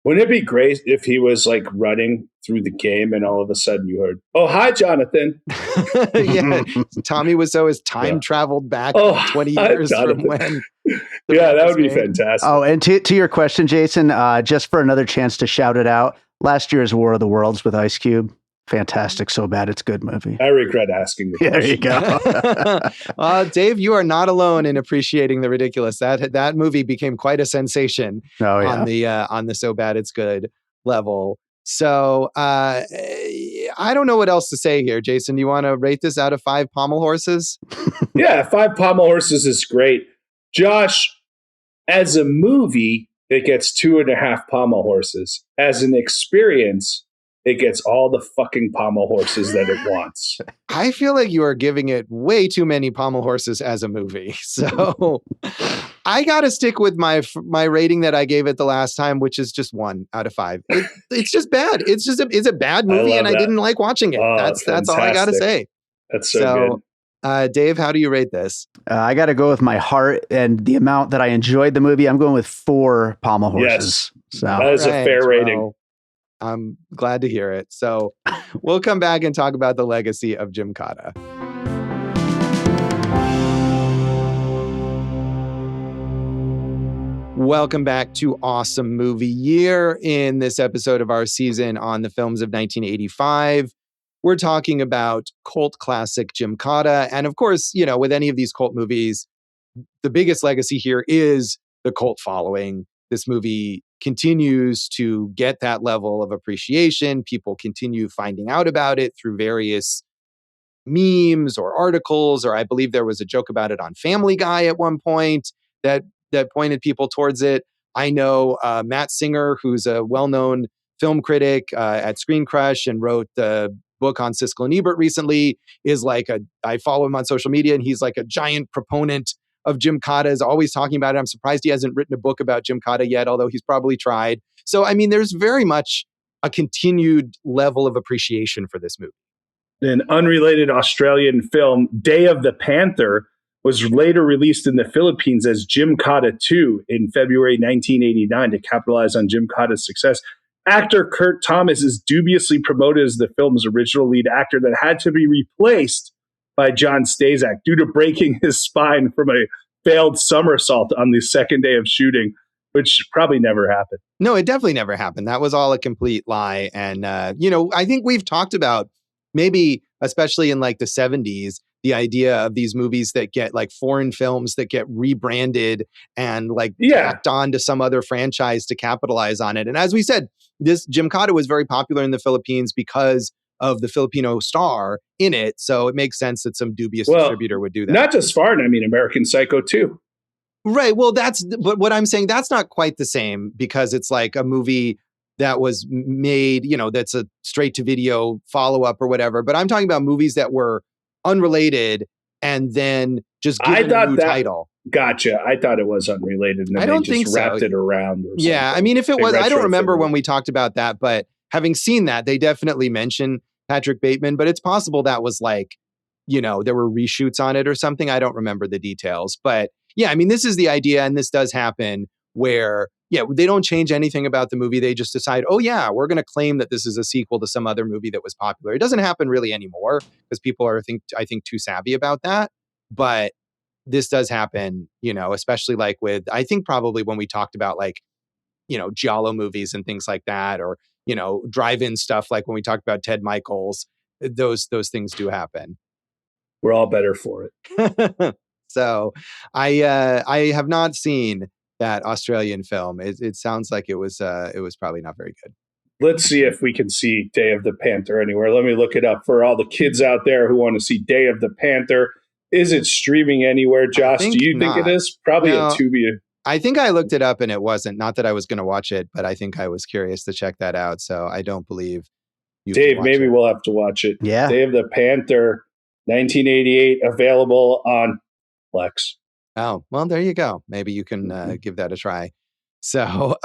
wouldn't it be great if he was like running through the game and all of a sudden you heard, "Oh, hi, Jonathan." Yeah. Tommy Wiseau has time traveled back 20 years from when. Yeah, that would be fantastic. Oh, and to your question, Jason, just for another chance to shout it out, last year's War of the Worlds with Ice Cube. Fantastic, so bad it's good movie. I regret asking the question. There you go. Dave, you are not alone in appreciating the ridiculous. That movie became quite a sensation on the so bad it's good level. So I don't know what else to say here. Jason, do you want to rate this out of 5 pommel horses? Yeah, 5 pommel horses is great. Josh, as a movie, it gets 2.5 pommel horses. As an experience, it gets all the fucking pommel horses that it wants. I feel like you are giving it way too many pommel horses as a movie. So I got to stick with my rating that I gave it the last time, which is just 1 out of 5. It's just bad. It's a bad movie, and I didn't like watching it. That's all I got to say. That's so good. Dave, how do you rate this? I got to go with my heart and the amount that I enjoyed the movie. I'm going with 4 pommel horses. Yes, So that is a fair rating. Well, I'm glad to hear it. So we'll come back and talk about the legacy of Gymkata. Welcome back to Awesome Movie Year. In this episode of our season on the films of 1985, we're talking about cult classic Gymkata. And of course, you know, with any of these cult movies, the biggest legacy here is the cult following. This movie continues to get that level of appreciation. People continue finding out about it through various memes or articles, or I believe there was a joke about it on Family Guy at one point that pointed people towards it. I know Matt Singer, who's a well-known film critic at Screen Crush and wrote the book on Siskel and Ebert recently, is I follow him on social media, and he's like a giant proponent of Gymkata, is always talking about it. I'm surprised he hasn't written a book about Gymkata yet, although he's probably tried. So, I mean, there's very much a continued level of appreciation for this movie. An unrelated Australian film, Day of the Panther, was later released in the Philippines as Gymkata 2 in February 1989 to capitalize on Gymkata's success. Actor Kurt Thomas is dubiously promoted as the film's original lead actor that had to be replaced by John Staszak due to breaking his spine from a failed somersault on the second day of shooting, which probably never happened. No, it definitely never happened. That was all a complete lie. And, I think we've talked about maybe, especially in like the 70s, the idea of these movies that get like foreign films that get rebranded and tacked on to some other franchise to capitalize on it. And as we said, this Gymkata was very popular in the Philippines because of the Filipino star in it. So it makes sense that some dubious distributor would do that. Not just foreign, I mean, American Psycho 2. Right. Well, but what I'm saying, that's not quite the same because it's like a movie that was made, that's a straight to video follow up or whatever. But I'm talking about movies that were unrelated and then just given a new title. Gotcha. I thought it was unrelated. And I don't think so. Wrapped it around. Or yeah. I mean, if it was, I don't remember when we talked about that, but having seen that, they definitely mention Patrick Bateman, but it's possible that was like, there were reshoots on it or something. I don't remember the details, but yeah, I mean, this is the idea. And this does happen where, they don't change anything about the movie. They just decide, oh yeah, we're going to claim that this is a sequel to some other movie that was popular. It doesn't happen really anymore because people are, I think too savvy about that. But this does happen, especially like with, I think probably when we talked about like, giallo movies and things like that, or, drive-in stuff, like when we talked about Ted Michaels, those things do happen. We're all better for it. So I have not seen that Australian film. It sounds like it was probably not very good. Let's see if we can see Day of the Panther anywhere. Let me look it up for all the kids out there who want to see Day of the Panther. Is it streaming anywhere, Josh? Do you think it is? Probably a Tubi. I think I looked it up and it wasn't. Not that I was going to watch it, but I think I was curious to check that out. So I don't believe you. Dave, maybe we'll have to watch it. Yeah. Day of the Panther, 1988, available on Plex. Oh, well, there you go. Maybe you can give that a try. So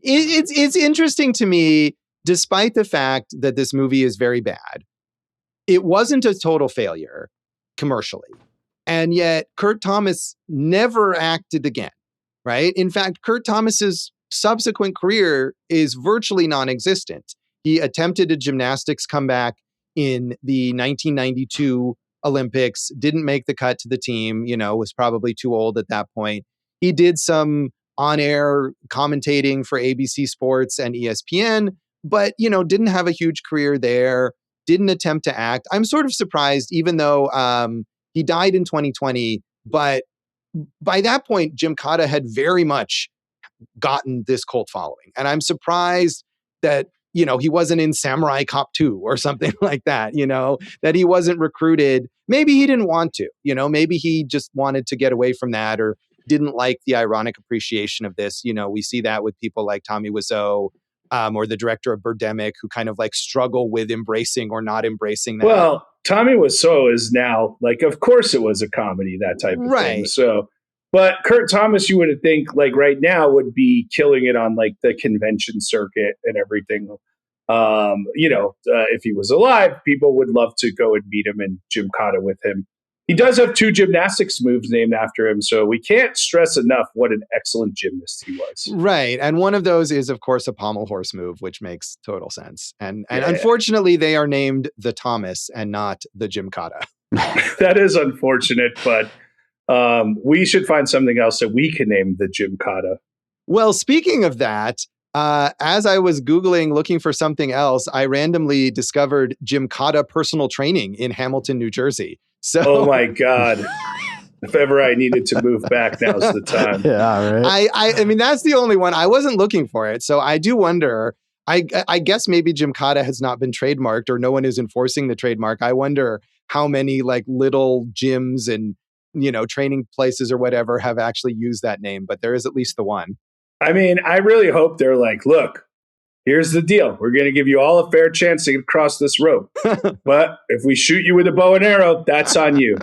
it's interesting to me, despite the fact that this movie is very bad, it wasn't a total failure commercially. And yet Kurt Thomas never acted again, right? In fact, Kurt Thomas's subsequent career is virtually non-existent. He attempted a gymnastics comeback in the 1992 Olympics, didn't make the cut to the team, was probably too old at that point. He did some on-air commentating for ABC Sports and ESPN, but, didn't have a huge career there, didn't attempt to act. I'm sort of surprised, even though he died in 2020, but by that point, Gymkata had very much gotten this cult following. And I'm surprised that he wasn't in Samurai Cop 2 or something like that, that he wasn't recruited. Maybe he didn't want to, maybe he just wanted to get away from that or didn't like the ironic appreciation of this. We see that with people like Tommy Wiseau or the director of Birdemic, who kind of like struggle with embracing or not embracing that. Well, Tommy Wiseau is now like, of course it was a comedy, that type of thing. So, but Kurt Thomas, you would think like right now would be killing it on like the convention circuit and everything. If he was alive, people would love to go and meet him and Gymkata with him. He does have 2 gymnastics moves named after him, so we can't stress enough what an excellent gymnast he was. Right. And one of those is, of course, a pommel horse move, which makes total sense. And unfortunately, they are named the Thomas and not the Gymkata. That is unfortunate, but we should find something else that we can name the Gymkata. Well, speaking of that, as I was Googling looking for something else, I randomly discovered Gymkata personal training in Hamilton, New Jersey. So, oh my God. If ever I needed to move back, now's the time. Yeah, right. I mean, that's the only one. I wasn't looking for it. So I do wonder, I guess maybe Gymkata has not been trademarked or no one is enforcing the trademark. I wonder how many like little gyms and, training places or whatever have actually used that name, but there is at least the one. I mean, I really hope they're like, look, here's the deal. We're going to give you all a fair chance to get across this rope. But if we shoot you with a bow and arrow, that's on you.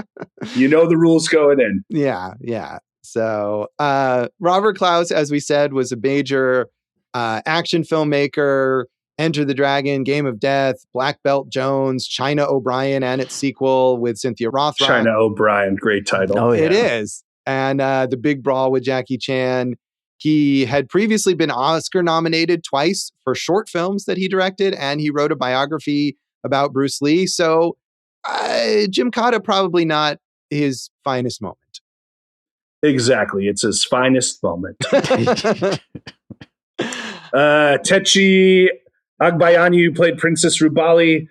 You know the rules going in. Yeah. So Robert Clouse, as we said, was a major action filmmaker. Enter the Dragon, Game of Death, Black Belt Jones, China O'Brien and its sequel with Cynthia Rothrock. China O'Brien, great title. Oh, yeah. It is. And The Big Brawl with Jackie Chan. He had previously been Oscar nominated twice for short films that he directed, and he wrote a biography about Bruce Lee. So Gymkata probably not his finest moment. Exactly. It's his finest moment. Tetchie Agbayani, who played Princess Rubali,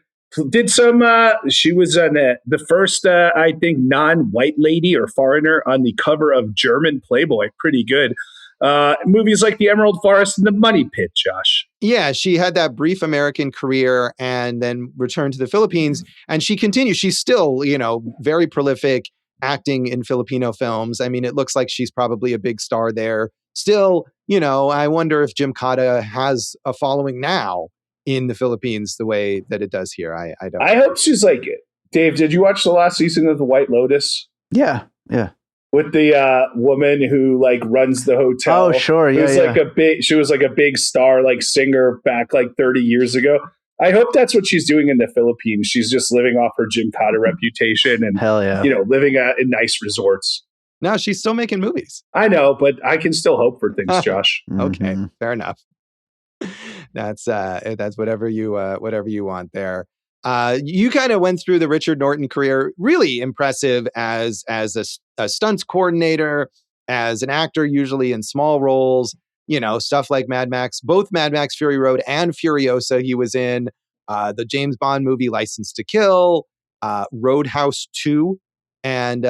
did some, she was the first, I think, non-white lady or foreigner on the cover of German Playboy. Pretty good. Movies like The Emerald Forest and The Money Pit, Josh. Yeah, she had that brief American career and then returned to the Philippines. And she continues. She's still, very prolific acting in Filipino films. I mean, it looks like she's probably a big star there. Still, I wonder if Gymkata has a following now in the Philippines the way that it does here. I don't know. I hope she's like it. Dave, did you watch the last season of The White Lotus? Yeah. With the woman who like runs the hotel. Oh, sure. Yeah. She was like a big star, like singer back like 30 years ago. I hope that's what she's doing in the Philippines. She's just living off her Gymkata reputation and, hell yeah, living in nice resorts. No, she's still making movies. I know, but I can still hope for things, Josh. Okay, fair enough. That's whatever you want there. You kind of went through the Richard Norton career, really impressive as a stunts coordinator, as an actor, usually in small roles, stuff like Mad Max, both Mad Max Fury Road and Furiosa. He was in the James Bond movie License to Kill, Roadhouse 2, and,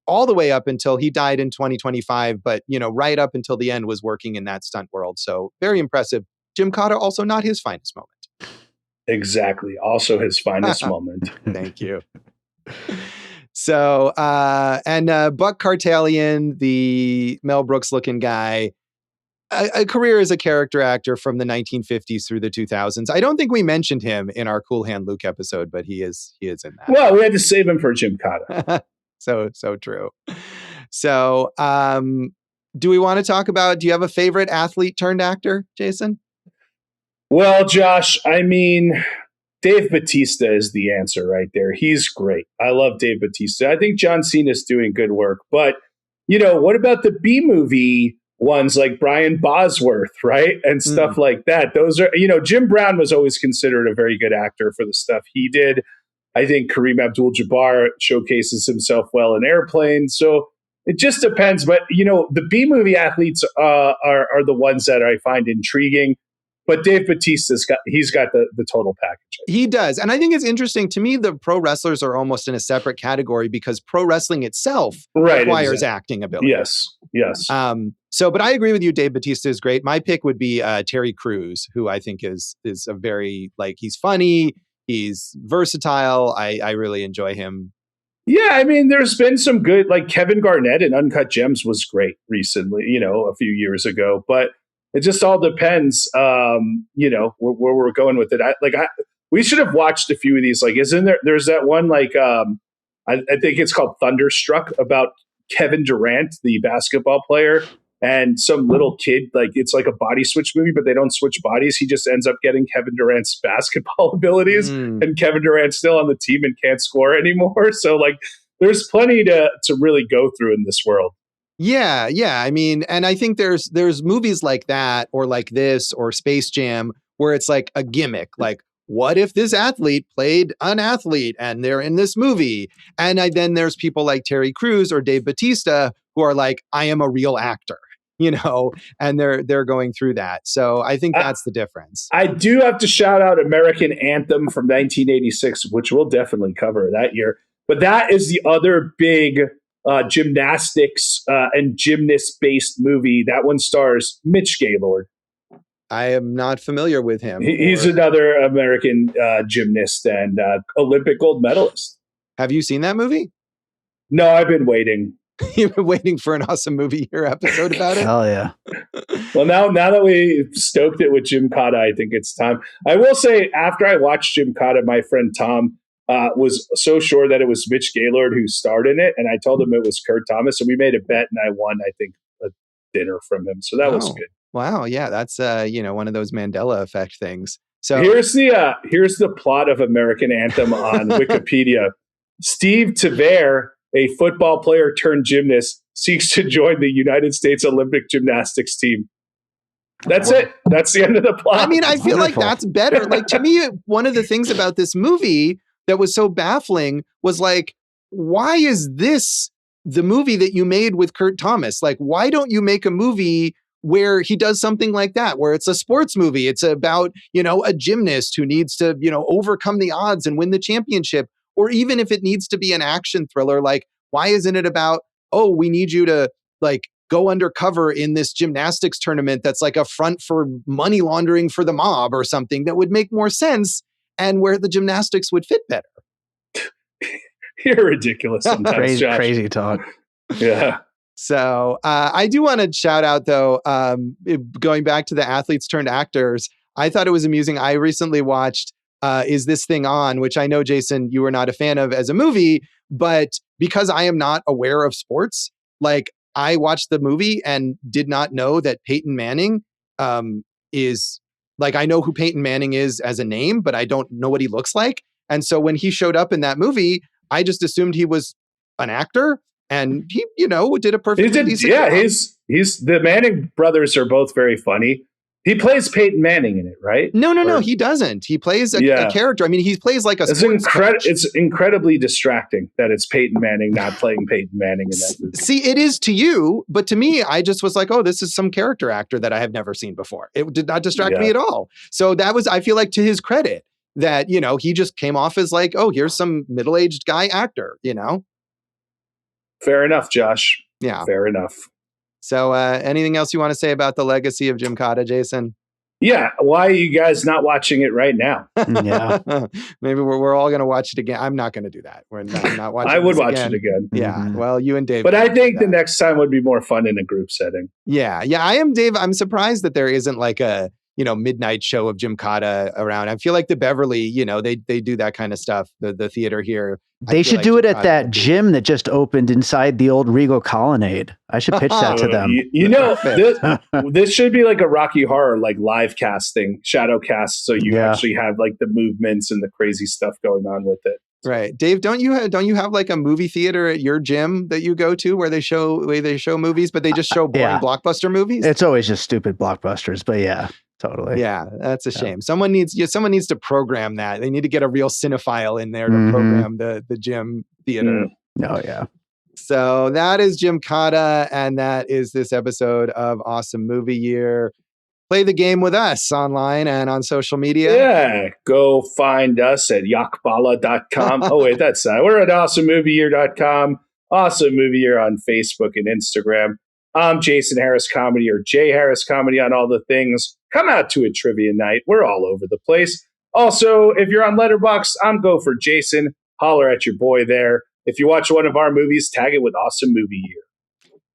all the way up until he died in 2025. But, right up until the end was working in that stunt world. So very impressive. Gymkata also not his finest moment. Exactly. Also his finest moment. Thank you. So, Buck Kartalian, the Mel Brooks looking guy, a career as a character actor from the 1950s through the 2000s. I don't think we mentioned him in our Cool Hand Luke episode, but he is in that. Well, we had to save him for Gymkata. So true. So, do we want to talk about, do you have a favorite athlete turned actor, Jason? Well, Josh, I mean, Dave Bautista is the answer right there. He's great. I love Dave Bautista. I think John Cena's doing good work. But, what about the B-movie ones like Brian Bosworth, right? And stuff like that. Those are, Jim Brown was always considered a very good actor for the stuff he did. I think Kareem Abdul-Jabbar showcases himself well in Airplane. So it just depends. But, the B-movie athletes are the ones that I find intriguing. But Dave Bautista's got the total package. He does. And I think it's interesting. To me, the pro wrestlers are almost in a separate category because pro wrestling itself requires acting ability. Yes. But I agree with you. Dave Bautista is great. My pick would be Terry Crews, who I think is a very, he's funny. He's versatile. I really enjoy him. Yeah, I mean, there's been some good, Kevin Garnett in Uncut Gems was great recently, a few years ago. But it just all depends, where we're going with it. We should have watched a few of these. There's that one, I think it's called Thunderstruck about Kevin Durant, the basketball player. and some little kid, like it's like a body switch movie, but they don't switch bodies. He just ends up getting Kevin Durant's basketball abilities, and Kevin Durant's still on the team and can't score anymore. So like, there's plenty to really go through in this world. Yeah. I mean, and I think there's movies like that, or like this, or Space Jam, where it's like a gimmick. Like, what if this athlete played an athlete and they're in this movie? And then there's people like Terry Crews or Dave Bautista who are like, I am a real actor, and they're going through that. So I think that's the difference. I do have to shout out American Anthem from 1986, which we'll definitely cover that year. But that is the other big gymnastics and gymnast-based movie. That one stars Mitch Gaylord. I am not familiar with him. He's another American gymnast and Olympic gold medalist. Have you seen that movie? No, I've been waiting. You've been waiting for an Awesome Movie Year episode about it? Hell yeah. Well, now that we stoked it with Gymkata, I think it's time. I will say, after I watched Gymkata, my friend Tom was so sure that it was Mitch Gaylord who starred in it, and I told him it was Kurt Thomas, and we made a bet, and I won, I think, a dinner from him. So that was good. Wow, yeah, that's one of those Mandela effect things. So here's the plot of American Anthem on Wikipedia. Steve Tavere, a football player turned gymnast, seeks to join the United States Olympic gymnastics team. That's it. That's the end of the plot. I mean, I feel like that's better. Like, to me, one of the things about this movie that was so baffling was like, why is this the movie that you made with Kurt Thomas? Like, why don't you make a movie where he does something like that, where it's a sports movie? It's about, a gymnast who needs to, overcome the odds and win the championship. Or even if it needs to be an action thriller, like, why isn't it about, oh, we need you to like go undercover in this gymnastics tournament that's like a front for money laundering for the mob or something that would make more sense and where the gymnastics would fit better? You're ridiculous sometimes, Josh. Crazy talk. Yeah. So I do want to shout out, though, going back to the athletes turned actors, I thought it was amusing. I recently watched Is This Thing On, which I know, Jason, you were not a fan of as a movie, but because I am not aware of sports, like, I watched the movie and did not know that Peyton Manning is, like, I know who Peyton Manning is as a name, but I don't know what he looks like. And so when he showed up in that movie, I just assumed he was an actor, and he, did a perfectly decent job. He's the Manning brothers are both very funny. He plays Peyton Manning in it, right? No, he doesn't. He plays a character. I mean, he plays like a sports coach. It's incredibly distracting that it's Peyton Manning not playing Peyton Manning in that movie. See, it is to you, but to me, I just was like, oh, this is some character actor that I have never seen before. It did not distract me at all. So that was, I feel like, to his credit, that, he just came off as like, oh, here's some middle-aged guy actor, Fair enough, Josh. Yeah. Fair enough. So anything else you want to say about the legacy of Gymkata, Jason? Yeah. Why are you guys not watching it right now? Yeah. Maybe we're all going to watch it again. I'm not going to do that. I'm not watching I would watch again. it again. Yeah. Mm-hmm. Well, you and Dave. But I think the next time would be more fun in a group setting. Yeah. I am, Dave. I'm surprised that there isn't like a, midnight show of Gymkata around. I feel like the Beverly, they do that kind of stuff. The theater here. They should do it at that gym that just opened inside the old Regal Colonnade. I should pitch that to them. This should be like a Rocky Horror, like live casting, shadow cast. So you actually have like the movements and the crazy stuff going on with it. Right. Dave, don't you have like a movie theater at your gym that you go to where they show movies, but they just show boring blockbuster movies? It's always just stupid blockbusters, but yeah. Totally. Yeah, that's a shame. Someone needs to program that. They need to get a real cinephile in there to program the gym theater. Oh yeah. So that is Gymkata, and that is this episode of Awesome Movie Year. Play the game with us online and on social media. Yeah, go find us at yakbala.com. Oh wait, that's we're at awesomemovieyear.com. Awesome Movie Year on Facebook and Instagram. I'm Jason Harris Comedy, or Jay Harris Comedy on all the things. Come out to a trivia night. We're all over the place. Also, if you're on Letterboxd, I'm Go for Jason. Holler at your boy there. If you watch one of our movies, tag it with Awesome Movie Year.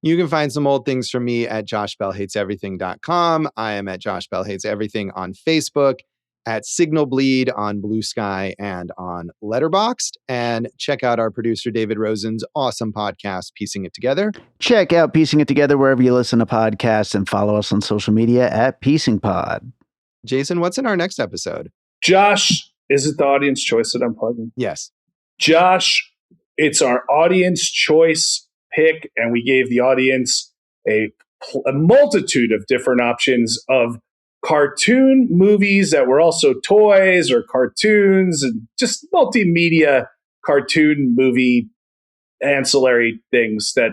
You can find some old things from me at joshbellhateseverything.com. I am at Josh Bell Hates Everything on Facebook. at Signal Bleed on Blue Sky and on Letterboxd. And check out our producer, David Rosen's awesome podcast, Piecing It Together. Check out Piecing It Together wherever you listen to podcasts and follow us on social media at Piecing Pod. Jason, what's in our next episode? Josh, is it the audience choice that I'm plugging? Yes. Josh, it's our audience choice pick, and we gave the audience a multitude of different options of cartoon movies that were also toys or cartoons and just multimedia cartoon movie ancillary things that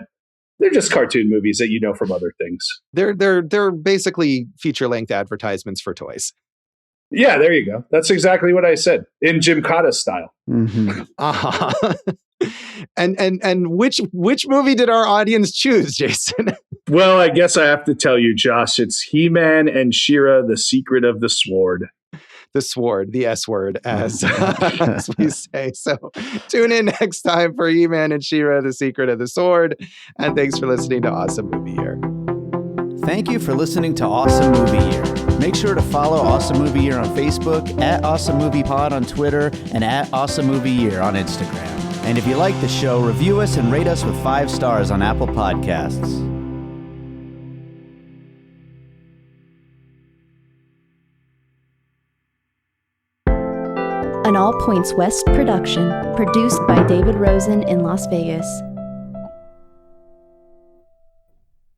they're just cartoon movies that you know from other things. They're basically feature-length advertisements for toys. Yeah, there you go. That's exactly what I said in Gymkata style. Mm-hmm. Uh-huh. And which movie did our audience choose, Jason? Well, I guess I have to tell you, Josh, it's He-Man and She-Ra, The Secret of the Sword. The sword, the S word, as we say. So tune in next time for He-Man and She-Ra, The Secret of the Sword. And thanks for listening to Awesome Movie Year. Thank you for listening to Awesome Movie Year. Make sure to follow Awesome Movie Year on Facebook, at Awesome Movie Pod on Twitter, and at Awesome Movie Year on Instagram. And if you like the show, review us and rate us with 5 stars on Apple Podcasts. An All Points West production, produced by David Rosen in Las Vegas.